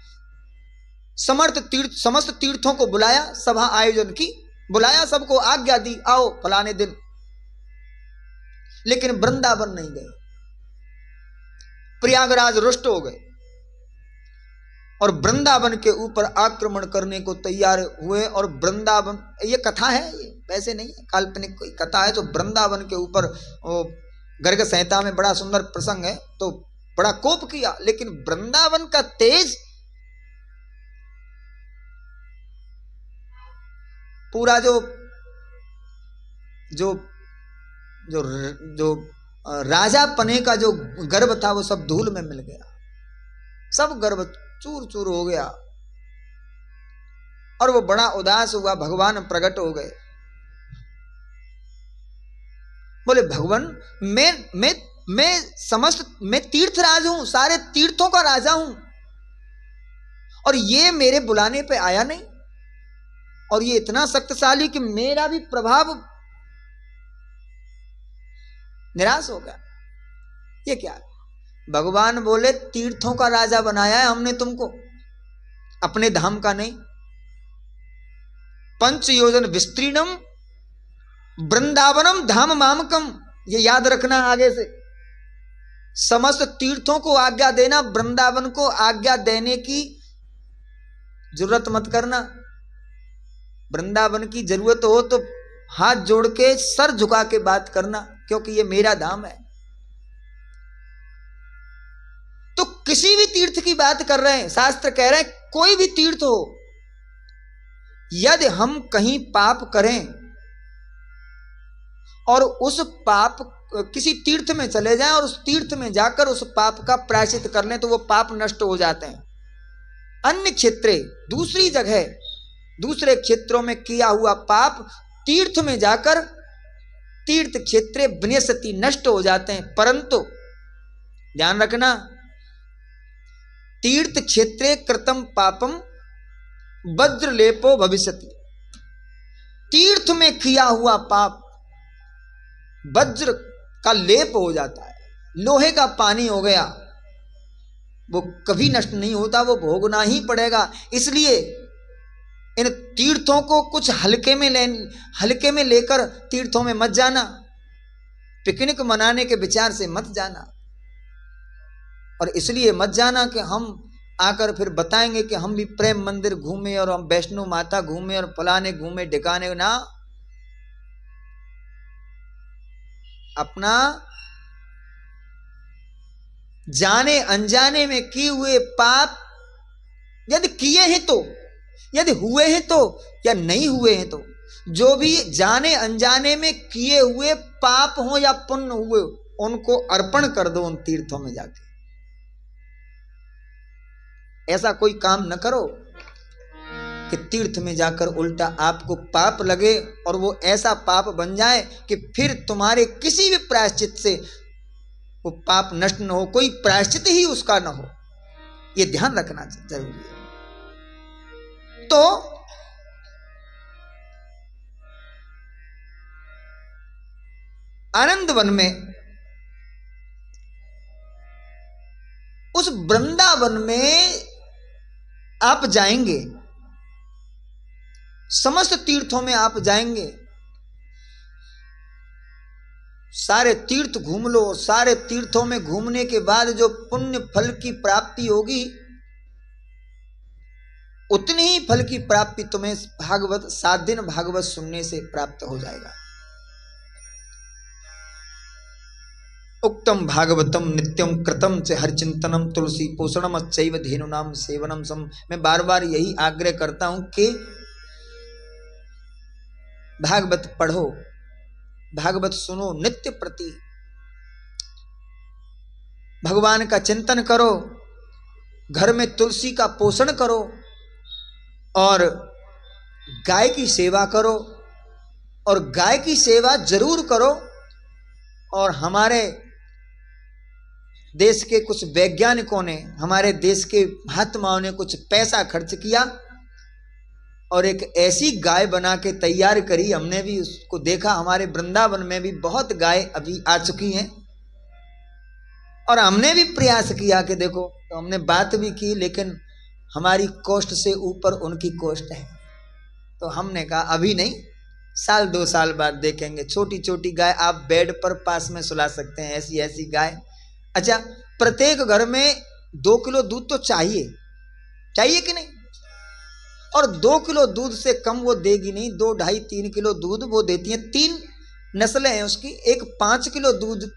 समस्त तीर्थों को बुलाया, सभा आयोजन की, बुलाया, सबको आज्ञा दी, आओ फलाने दिन। लेकिन वृंदावन नहीं गए। प्रयागराज रुष्ट हो गए और वृंदावन के ऊपर आक्रमण करने को तैयार हुए। और वृंदावन, ये कथा है, ये वैसे नहीं है, काल्पनिक कोई कथा है। तो वृंदावन के ऊपर गर्ग संहिता में बड़ा सुंदर प्रसंग है, तो बड़ा कोप किया। लेकिन वृंदावन का तेज पूरा जो जो जो जो राजा पने का जो गर्व था वो सब धूल में मिल गया, सब गर्व चूर चूर हो गया। और वो बड़ा उदास हुआ, भगवान प्रकट हो गए। बोले भगवान, मैं तीर्थराज हूं, सारे तीर्थों का राजा हूं, और ये मेरे बुलाने पे आया नहीं, और ये इतना शक्तिशाली कि मेरा भी प्रभाव। निराश हो गया। ये क्या? भगवान बोले तीर्थों का राजा बनाया है हमने तुमको, अपने धाम का नहीं। 5 योजन विस्तीर्णम वृंदावनम धाम मामकम, ये याद रखना आगे से। समस्त तीर्थों को आज्ञा देना, वृंदावन को आज्ञा देने की जरूरत मत करना। वृंदावन की जरूरत हो तो हाथ जोड़ के सर झुका के बात करना, क्योंकि ये मेरा धाम है। तो किसी भी तीर्थ की बात कर रहे हैं, शास्त्र कह रहे हैं कोई भी तीर्थ हो, यदि हम कहीं पाप करें और उस पाप किसी तीर्थ में चले जाएं और उस तीर्थ में जाकर उस पाप का प्रायश्चित कर लें, तो वो पाप नष्ट हो जाते हैं। अन्य क्षेत्रे, दूसरी जगह, दूसरे क्षेत्रों में किया हुआ पाप तीर्थ में जाकर तीर्थ क्षेत्रे विनश्यति, नष्ट हो जाते हैं। परंतु ध्यान रखना, तीर्थ क्षेत्रे कृतम पापम वज्रलेपो भविष्यति। तीर्थ में किया हुआ पाप वज्र का लेप हो जाता है, लोहे का पानी हो गया, वो कभी नष्ट नहीं होता, वो भोगना ही पड़ेगा। इसलिए इन तीर्थों को कुछ हल्के में लेकर तीर्थों में मत जाना, पिकनिक मनाने के विचार से मत जाना। और इसलिए मत जाना कि हम आकर फिर बताएंगे कि हम भी प्रेम मंदिर घूमे और हम वैष्णो माता घूमे और फलाने घूमे ढिकाने ना। अपना जाने अनजाने में किए हुए पाप यदि किए हैं तो, यदि हुए हैं तो, या नहीं हुए हैं तो, जो भी जाने अनजाने में किए हुए पाप हो या पुण्य हुए, उनको अर्पण कर दो उन तीर्थों में जाके। ऐसा कोई काम न करो कि तीर्थ में जाकर उल्टा आपको पाप लगे और वो ऐसा पाप बन जाए कि फिर तुम्हारे किसी भी प्रायश्चित से वो पाप नष्ट न हो, कोई प्रायश्चित ही उसका न हो। ये ध्यान रखना जरूरी है। तो आनंदवन में, उस वृंदावन में आप जाएंगे, समस्त तीर्थों में आप जाएंगे, सारे तीर्थ घूम लो। सारे तीर्थों में घूमने के बाद जो पुण्य फल की प्राप्ति होगी, उतनी ही फल की प्राप्ति तुम्हें भागवत 7 दिन भागवत सुनने से प्राप्त हो जाएगा। उक्तम भागवतम नित्यम कृतम च हरिचिंतनम तुलसी पोषणम अच्छैव धेनुनाम सेवनम सम। मैं बार बार यही आग्रह करता हूं कि भागवत पढ़ो, भागवत सुनो, नित्य प्रति भगवान का चिंतन करो, घर में तुलसी का पोषण करो और गाय की सेवा करो। और गाय की सेवा जरूर करो। और हमारे देश के कुछ वैज्ञानिकों ने, हमारे देश के महात्माओं ने कुछ पैसा खर्च किया और एक ऐसी गाय बना के तैयार करी। हमने भी उसको देखा, हमारे वृंदावन में भी बहुत गाय अभी आ चुकी हैं और हमने भी प्रयास किया कि देखो, तो हमने बात भी की, लेकिन हमारी कोष्ठ से ऊपर उनकी कोष्ठ है। तो हमने कहा अभी नहीं, साल 2 साल बाद देखेंगे। छोटी छोटी गाय आप बेड पर पास में सुला सकते हैं, ऐसी ऐसी गाय। अच्छा, प्रत्येक घर में 2 किलो दूध तो चाहिए, चाहिए कि नहीं? और 2 किलो दूध से कम वो देगी नहीं। 2, 2.5, 3 किलो दूध वो देती है। 3 नस्लें हैं उसकी। एक 5 किलो दूध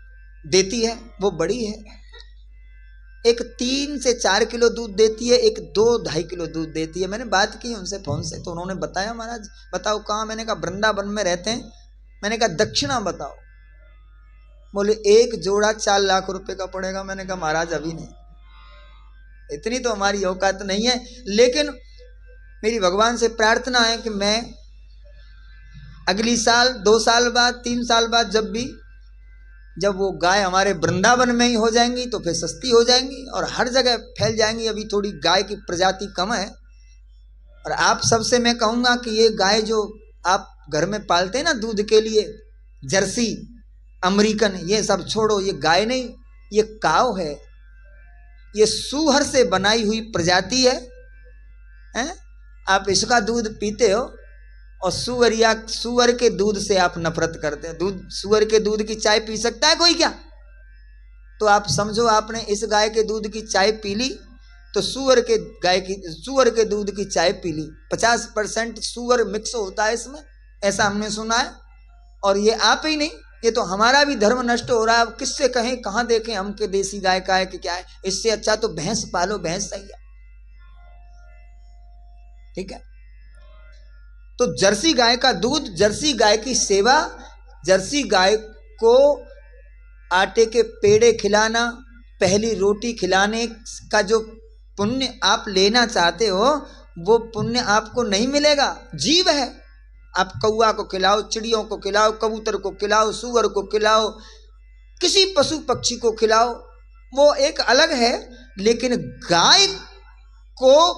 देती है, वो बड़ी है। एक 3 से 4 किलो दूध देती है। एक 2, 2.5 किलो दूध देती है। मैंने बात की उनसे फोन से, तो उन्होंने बताया महाराज बताओ कहाँ? मैंने कहा वृंदावन में रहते हैं। मैंने कहा दक्षिणा बताओ। बोले एक जोड़ा 4 लाख रुपए का पड़ेगा। मैंने कहा महाराज अभी नहीं, इतनी तो हमारी औकात नहीं है। लेकिन मेरी भगवान से प्रार्थना है कि मैं अगली साल, 2 साल बाद, 3 साल बाद जब वो गाय हमारे वृंदावन में ही हो जाएंगी तो फिर सस्ती हो जाएंगी और हर जगह फैल जाएंगी। अभी थोड़ी गाय की प्रजाति कम है। और आप सबसे मैं कहूँगा कि ये गाय जो आप घर में पालते हैं ना दूध के लिए, जर्सी, अमेरिकन, ये सब छोड़ो। ये गाय नहीं, ये काव है। ये सूअर से बनाई हुई प्रजाति है, हैं? आप इसका दूध पीते हो और सूअर के दूध से आप नफरत करते हैं। सूअर के दूध की चाय पी सकता है कोई क्या? तो आप समझो आपने इस गाय के दूध की चाय पी ली तो सूअर के दूध की चाय पी ली। 50% सूअर मिक्स होता है इसमें, ऐसा हमने सुना है। और ये आप ही नहीं, ये तो हमारा भी धर्म नष्ट हो रहा है। अब किससे कहें, कहाँ देखें हम के देसी गाय का है कि क्या है? इससे अच्छा तो भैंस पालो, भैंस सही है। ठीक है, तो जर्सी गाय का दूध, जर्सी गाय की सेवा, जर्सी गाय को आटे के पेड़े खिलाना, पहली रोटी खिलाने का जो पुण्य आप लेना चाहते हो वो पुण्य आपको नहीं मिलेगा। जीव है, आप कौआ को खिलाओ, चिड़ियों को खिलाओ, कबूतर को खिलाओ, सूअर को खिलाओ, किसी पशु पक्षी को खिलाओ, वो एक अलग है। लेकिन गाय को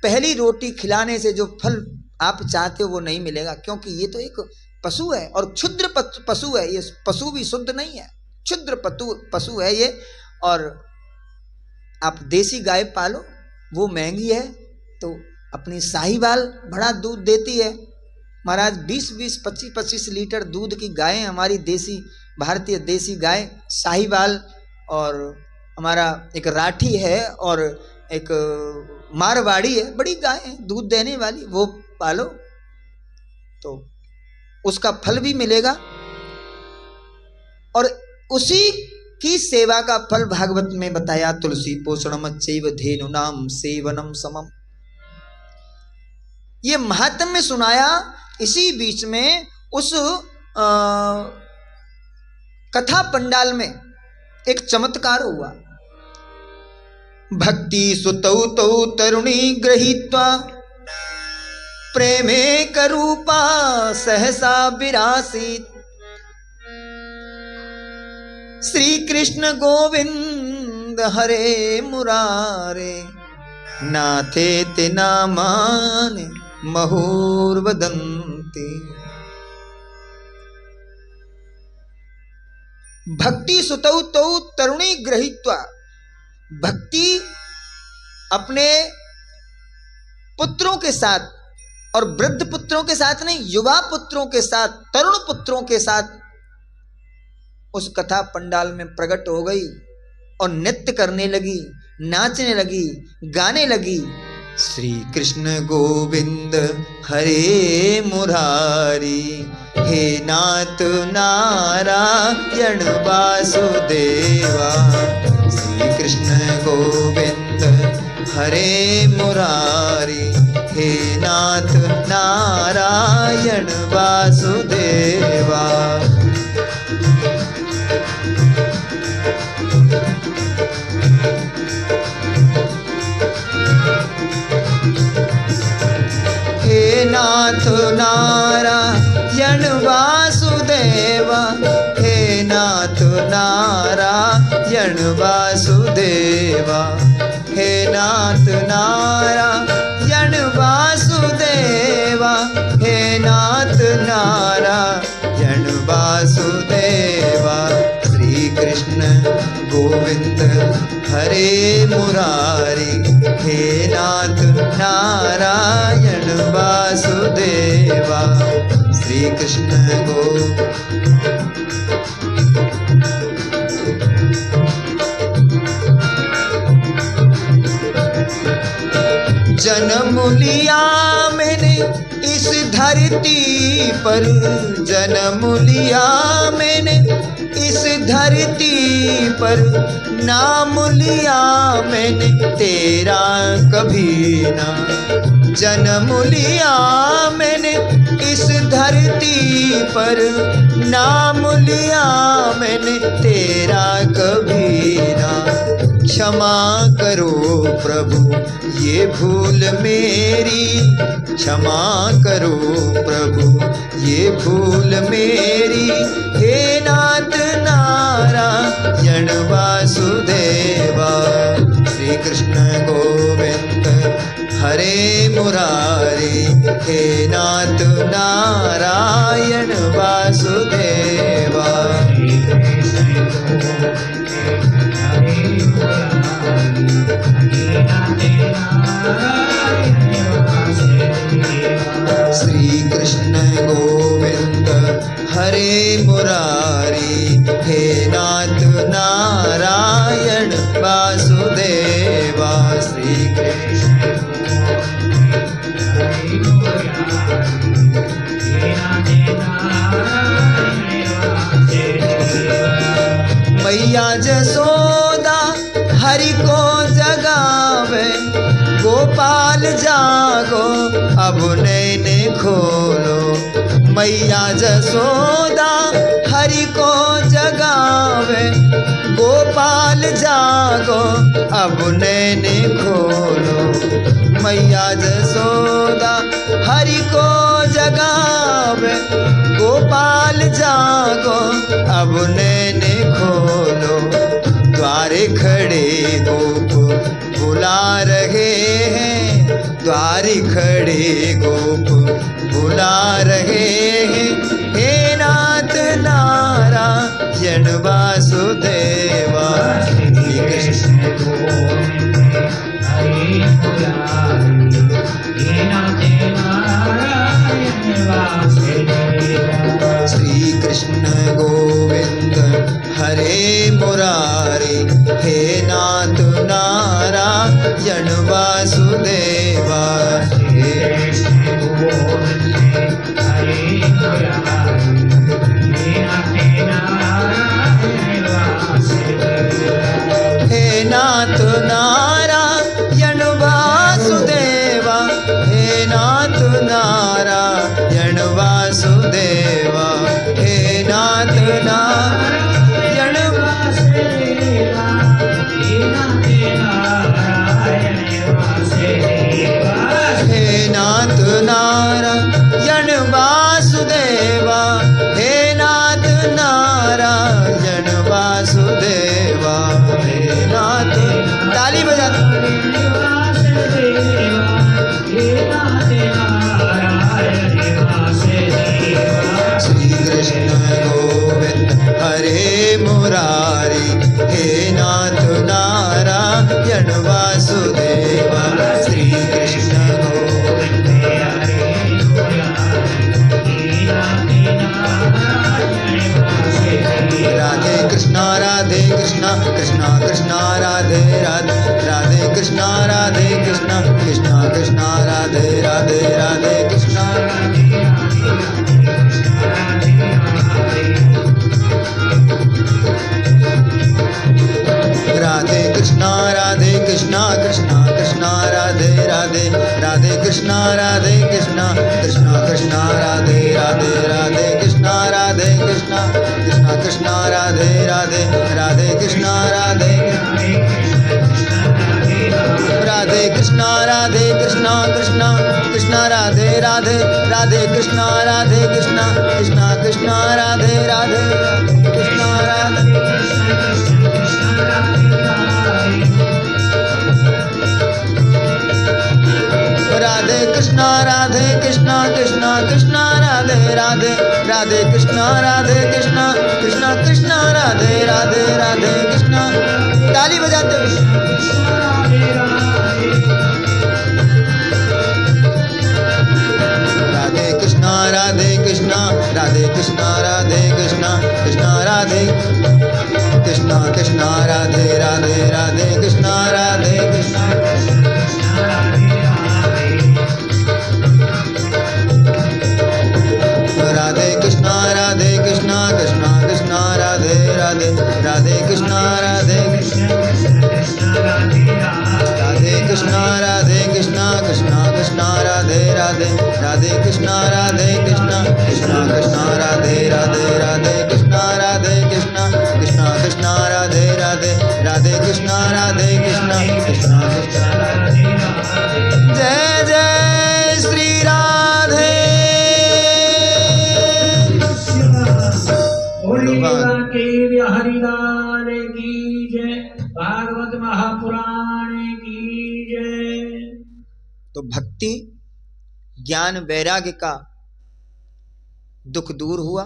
पहली रोटी खिलाने से जो फल आप चाहते हो वो नहीं मिलेगा, क्योंकि ये तो एक पशु है और क्षुद्र पशु है। ये पशु भी शुद्ध नहीं है, क्षुद्र पशु है ये। और आप देसी गाय पालो, वो महंगी है। तो अपनी साहीवाल बड़ा दूध देती है महाराज। 20-20, 25-25 लीटर दूध की गायें हमारी देसी, भारतीय देसी गाय साहीवाल। और हमारा एक राठी है और एक मारवाड़ी है, बड़ी गाय है दूध देने वाली, वो पालो तो उसका फल भी मिलेगा। और उसी की सेवा का फल भागवत में बताया, तुलसी पोषणम चैव धेनुनाम सेवनम समम। ये महात्म्य सुनाया। इसी बीच में उस कथा पंडाल में एक चमत्कार हुआ। भक्ति सुतौ तौ तरुणी गृहीत्वा प्रेमे करूपा सहसा विरासीत। श्री कृष्ण गोविंद हरे मुरारे नाथे ते नामानि महुर्वदन्ति। भक्ति सुतौ तौ तरुणी गृहीत्वा, भक्ति अपने पुत्रों के साथ, और वृद्ध पुत्रों के साथ नहीं, युवा पुत्रों के साथ, तरुण पुत्रों के साथ उस कथा पंडाल में प्रकट हो गई और नृत्य करने लगी, नाचने लगी, गाने लगी। श्री कृष्ण गोविंद हरे मुरारी, हे नाथ नारायण वासुदेवा। श्री कृष्ण गोविंद हरे मुरारी, हे नाथ नारायण वासुदेवा। हे नाथ नारायण वासुदेवा, हे नाथ नारायण वासुदेवा, हे नाथ नारायण वासुदेवा, हे नाथ नारायण वासुदेवा। श्री कृष्ण गोविंद हरे मुरारी, हे नाथ नारायण वासुदेवा। श्री कृष्ण जन्म लिया मैंने इस धरती पर, जन्म लिया मैंने इस धरती पर, नाम लिया मैंने तेरा कभी ना। जन्म लिया मैंने इस धरती पर, नाम लिया मैंने तेरा कभी ना। क्षमा करो प्रभु ये भूल मेरी, क्षमा करो प्रभु ये भूल मेरी। हे नाथ नारायण वासुदेवा। श्री कृष्ण गोविंद हरे मुरारी, हे नाथ नारायण वासुदेवा। श्री कृष्ण गोविंद हरे मुरारी, हे नाथ नारायण वासुदेवा। श्री कृष्ण मैया जसोदा हरि को जगावे, गोपाल जागो अब नैन खोलो। मैया जसोदा हरि को जगावे, गोपाल जागो अब नैन खोलो। मैया जसोदा हरि को जगावे, गोपाल जागो अब नैन खोलो। द्वारे खड़े गोप बुला रहे हैं, द्वारे खड़े गोप बुला रहे हैं। हे नाथ नारायण वासुदेवा। श्री कृष्ण गोविंद हरे मुरारी, हे नाथ नारायण वासुदेवा। श्री कृष्ण गोविंद हरे मुरारी, हे नाथ नारायण वासुदेवा। हे कृष्ण गोविंद हरे मुरारी, हे नाथ नारायण वासुदेवा। हे नाथ नारायण वासुदेवा, हे नाथ नारायण वासुदेवा। हे नाथ नारायण वासुदेवा, हे नाथ नारायण वासुदेवा। हे नाथ नारायण वासुदेवा, हे नाथ नारायण वासुदेवा। हे नाथ ताली बजा वासुदेवा, हे नाथ नारायण वासुदेवा। राधे राधे कृष्णा कृष्णा कृष्णा राधे राधे राधे कृष्णा कृष्णा कृष्णा राधे राधे राधे कृष्णा राधे कृष्णा कृष्णा कृष्णा राधे राधे राधे कृष्णा कृष्णा कृष्णा राधे राधे कृष्णा राधे कृष्णा कृष्णा कृष्णा राधे राधे राधे कृष्णा कृष्णा कृष्णा राधे राधे राधे कृष्णा। ताली बजाते हुए राधे कृष्णा कृष्णा कृष्णा राधे कृष्णा राधे राधे राधे कृष्णा कृष्णा राधे कृष्णा कृष्णा कृष्णा राधे राधे राधे कृष्णा कृष्णा कृष्णा कृष्णा राधे राधे राधे कृष्णा कृष्णा कृष्णा राधे राधे राधे कृष्णा कृष्णा कृष्णा राधे राधे राधे कृष्णा कृष्णा कृष्णा। जय जय श्री राधे। हरिलाल की जय। भागवत महापुराण की जय। तो भक्ति ज्ञान वैराग्य का दुख दूर हुआ,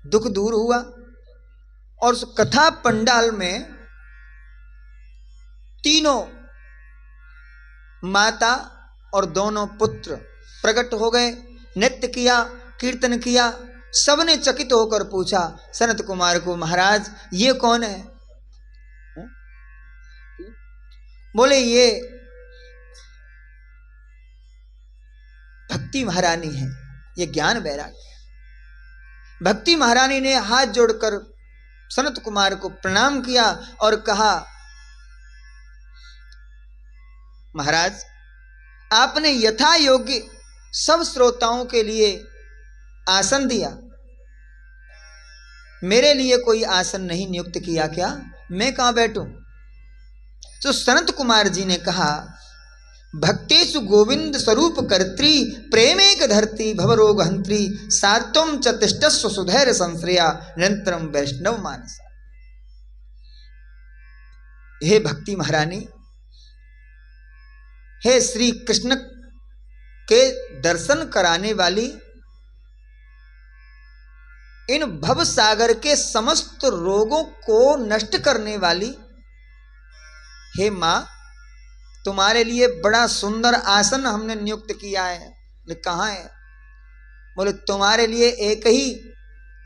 दुख दूर हुआ। और उस कथा पंडाल में तीनों माता और दोनों पुत्र प्रकट हो गए, नृत्य किया, कीर्तन किया। सबने चकित होकर पूछा सनत कुमार को, महाराज ये कौन है? बोले ये भक्ति महारानी है, ये ज्ञान वैराग्य है। भक्ति महारानी ने हाथ जोड़कर सनत कुमार को प्रणाम किया और कहा, महाराज आपने यथा योग्य सब श्रोताओं के लिए आसन दिया, मेरे लिए कोई आसन नहीं नियुक्त किया क्या? मैं कहां बैठूं? तो सनत कुमार जी ने कहा, भक्तेषु गोविंद स्वरूप कर्त्री प्रेमेक धरती भवरोग हंत्री सात्वम चतिष्टस्व सुधैर्य संश्रया निरंतरम वैष्णव मानसा। हे भक्ति महारानी, हे श्री कृष्ण के दर्शन कराने वाली, इन भव सागर के समस्त रोगों को नष्ट करने वाली, हे मां तुम्हारे लिए बड़ा सुंदर आसन हमने नियुक्त किया है। कहाँ है? बोले तुम्हारे लिए एक ही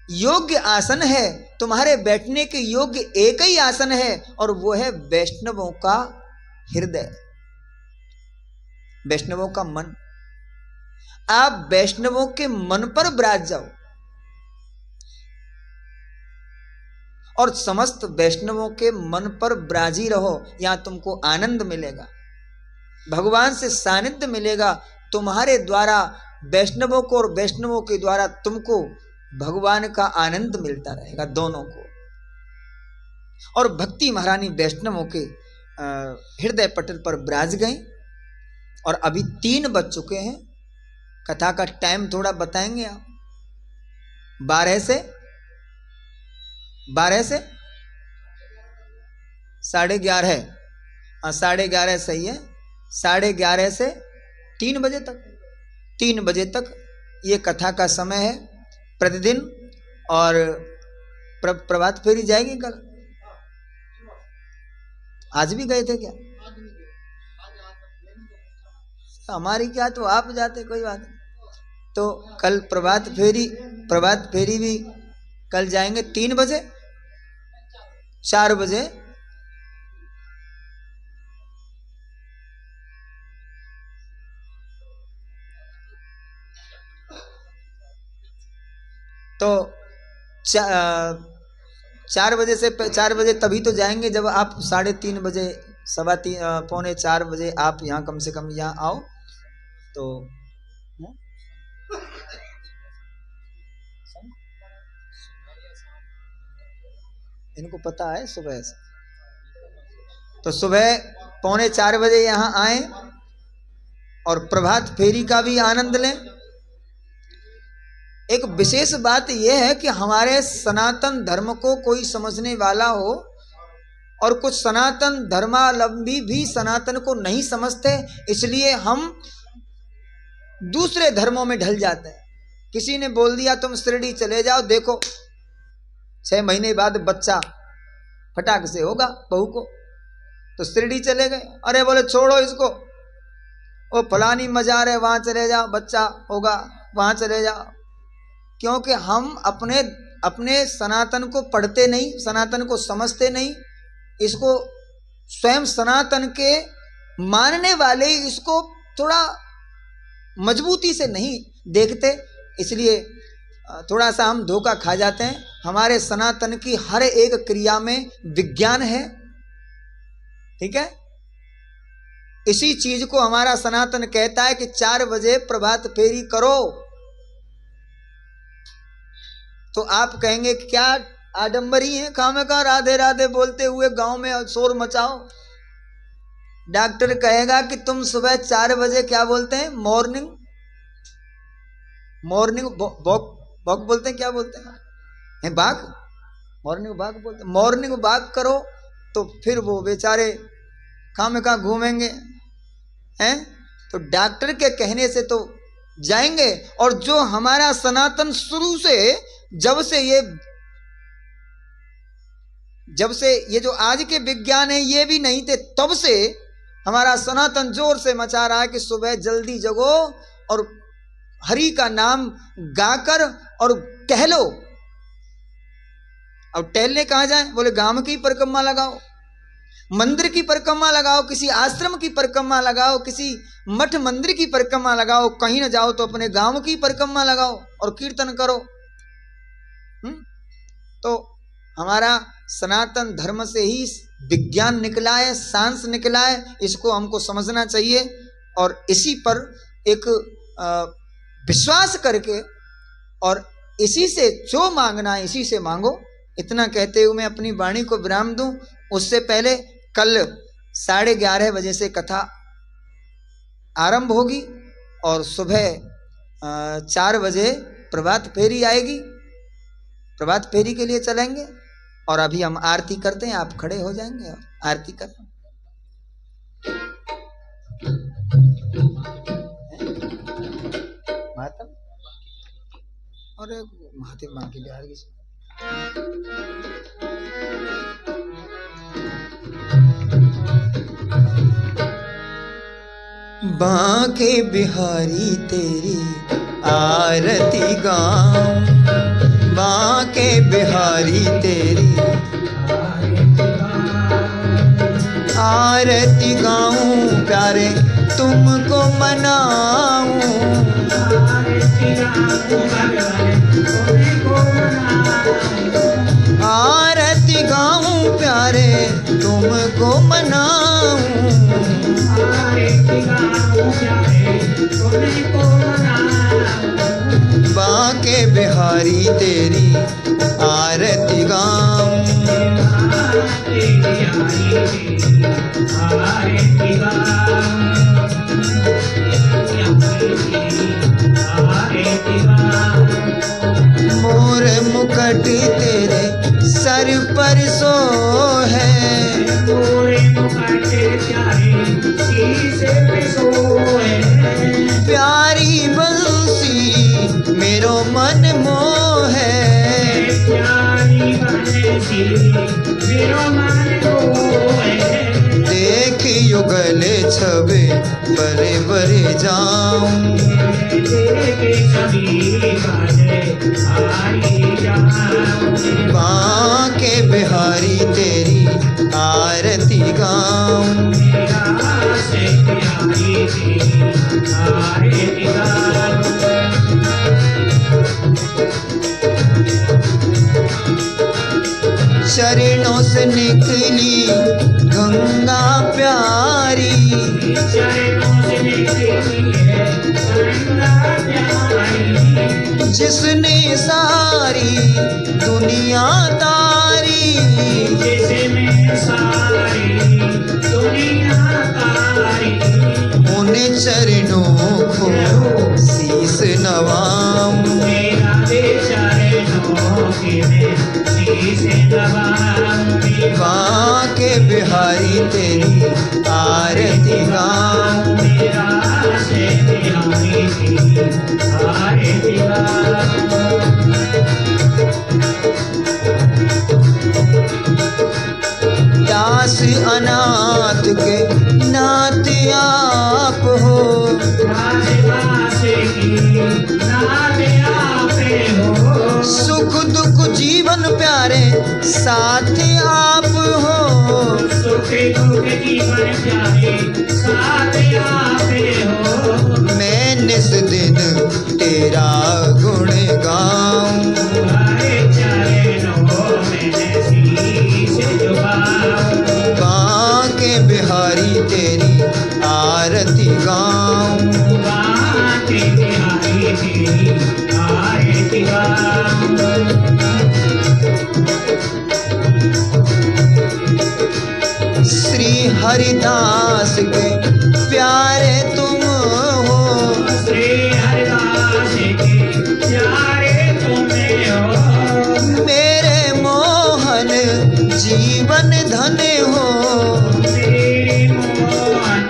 योग्य आसन है, तुम्हारे बैठने के योग्य एक ही आसन है, और वो है वैष्णवों का हृदय, वैष्णवों का मन। आप वैष्णवों के मन पर विराज जाओ और समस्त वैष्णवों के मन पर विराजी रहो, यहां तुमको आनंद मिलेगा, भगवान से सानिध्य मिलेगा। तुम्हारे द्वारा वैष्णवों को और वैष्णवों के द्वारा तुमको भगवान का आनंद मिलता रहेगा, दोनों को। और भक्ति महारानी वैष्णवों के हृदय पटल पर विराज गई। और अभी 3 बज चुके हैं। कथा का टाइम थोड़ा बताएंगे आप? 12 से 11:30। 11:30 सही है। 11:30 से 3 बजे तक, 3 बजे तक ये कथा का समय है प्रतिदिन। और प्रभात फेरी जाएगी कल? आज भी गए थे क्या? हमारी क्या, तो आप जाते, कोई बात नहीं। तो कल प्रभात फेरी भी कल जाएंगे 3 बजे, 4 बजे। तो 4 बजे से 4 बजे तभी तो जाएंगे जब आप 3:30 बजे पौने 4 बजे आप यहाँ कम से कम यहाँ आओ तो इनको पता है सुबह से, तो सुबह पौने 4 बजे यहाँ आए और प्रभात फेरी का भी आनंद लें। एक विशेष बात यह है कि हमारे सनातन धर्म को कोई समझने वाला हो, और कुछ सनातन धर्मावलंबी भी सनातन को नहीं समझते, इसलिए हम दूसरे धर्मों में ढल जाते हैं। किसी ने बोल दिया तुम शिरडी चले जाओ, देखो 6 महीने बाद बच्चा फटाक से होगा बहू को, तो शिरडी चले गए। अरे बोले छोड़ो इसको, वो फलानी मजार है वहां चले जाओ, बच्चा होगा वहां चले जाओ। क्योंकि हम अपने सनातन को पढ़ते नहीं, सनातन को समझते नहीं, इसको स्वयं सनातन के मानने वाले इसको थोड़ा मजबूती से नहीं देखते, इसलिए थोड़ा सा हम धोखा खा जाते हैं। हमारे सनातन की हर एक क्रिया में विज्ञान है, ठीक है। इसी चीज को हमारा सनातन कहता है कि 4 बजे प्रभात फेरी करो। तो आप कहेंगे क्या आडंबरी है, खामखा राधे राधे बोलते हुए गांव में शोर मचाओ। डॉक्टर कहेगा कि तुम सुबह 4 बजे क्या बोलते हैं, मॉर्निंग वॉक बोलते हैं, क्या बोलते हैं वॉक, मॉर्निंग वॉक बोलते हैं। मॉर्निंग वॉक करो तो फिर वो बेचारे खामखा घूमेंगे हैं। तो डॉक्टर के कहने से तो जाएंगे, और जो हमारा सनातन शुरू से जब से ये जो आज के विज्ञान है ये भी नहीं थे, तब से हमारा सनातन जोर से मचा रहा है कि सुबह जल्दी जगो और हरि का नाम गाकर और टहलो। अब टहलने कहाँ जाए, बोले गांव की परिक्रमा लगाओ, मंदिर की परिक्रमा लगाओ, किसी आश्रम की परिक्रमा लगाओ, किसी मठ मंदिर की परिक्रमा लगाओ, कहीं न जाओ तो अपने गांव की परिक्रमा लगाओ और कीर्तन करो। तो हमारा सनातन धर्म से ही विज्ञान निकला है, साइंस निकला है, इसको हमको समझना चाहिए और इसी पर एक विश्वास करके और इसी से जो मांगना है इसी से मांगो। इतना कहते हुए मैं अपनी वाणी को विराम दूं। उससे पहले कल 11:30 बजे से कथा आरंभ होगी और सुबह 4 बजे प्रभात फेरी आएगी। प्रभात फेरी के लिए चलेंगे और अभी हम आरती करते हैं, आप खड़े हो जाएंगे और आरती कर माता और महादेव माँ की बिहार की बांके बिहारी तेरी आरती गाऊं, बांके बिहारी तेरी आरती गाऊं, प्यारे तुमको मनाऊं, आरती गाऊं, प्यारे तुमको मनाऊं, बांके बिहारी तेरी आरती गाऊं, मोर मुकुट तेरे सर पर सो है, प्यारी बंसी मेरो मन मोह है, देख युगल छबे बरे बरे जाऊं, बांके बिहारी तेरी आरती गाऊं, चरणों से निकली गंगा प्यारी। चरणों से निकली है गंगा प्यारी। जिसने सारी दुनिया तारी, जिसने सारी दुनिया तारी। उन चरणों को शीस नवाऊं। मेरा दे चरणों के मैं शीस नवाऊं। बांके बिहारी तेरी आरती गाऊं। मेरा से बिहारी तेरी आरती गाऊं। दास अनाथ के नाथ आप हो। दास दास की नाथ आपे हो। सुख दुख जीवन प्यारे साथ आप हो। सुख दुख जीवन प्यारे साथ आपे हो। मैं निस दिन तेरा गुण गाऊं। तुम्हारे चरणों में शीश झुकाऊं। बांके बिहारी तेरी आरती गाऊं। बांके बिहारी तेरी आरती गाऊं। श्री हरिदास के प्यारे तुम हो। श्री हरिदास के प्यारे तुम्हें हो। मेरे मोहन जीवन धन हो। मेरे मोहन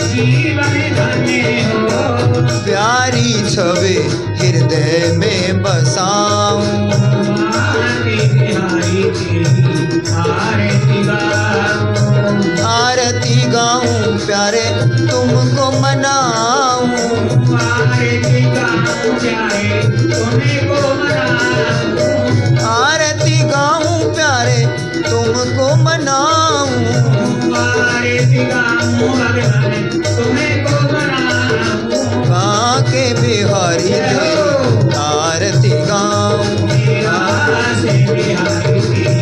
जीवन धन्य हो। प्यारी छवि हृदय में बसाऊं। बांके बिहारी तेरी आरती गाऊं। आरती गाऊं प्यारे तुमको मनाऊं। आरती गाऊं प्यारे तुमको मनाऊं। आरती गाऊं प्यारे तुमको मनाऊं। आरती गाऊं भगवान तुमको मनाऊं। बांके बिहारी तेरी आरती गाऊं। मेरा से बिहारी तेरी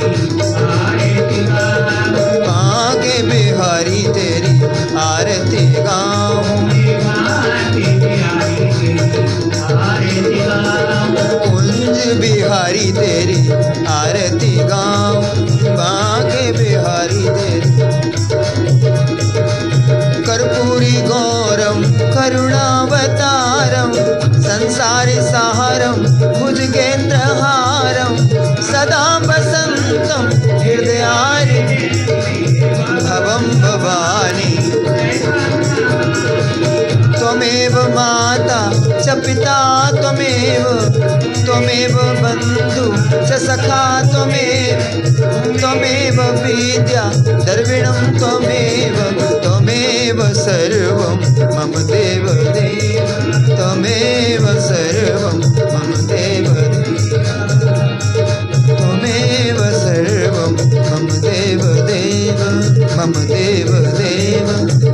आरती गाऊं। बांके बिहारी तेरी आरती गाऊं। बांके बिहारी तेरी आरती गाऊं। कुंज बिहारी तेरी आरती गाऊं। बांके बिहारी तेरी। कर्पूरी गौरम करुणावतारम संसारी सहारम भुजगेन्द्रहारम सदा वसंतम हृदयारि भवम भवानी। त्वमेव माता च पिता त्वमेव। त्वमेव बन्धु च सखा त्वमेव विद्या द्रविणं त्वमेव। त्वमेव सर्वं मम देव देव। त्वमेव सर्वं मम देव देव। त्वमेव सर्वं मम देव देव। मम देव देव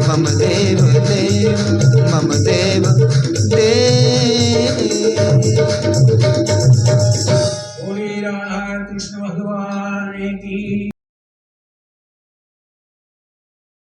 मम देव देव मम देव देव। बोले राधा कृष्ण भगवान की।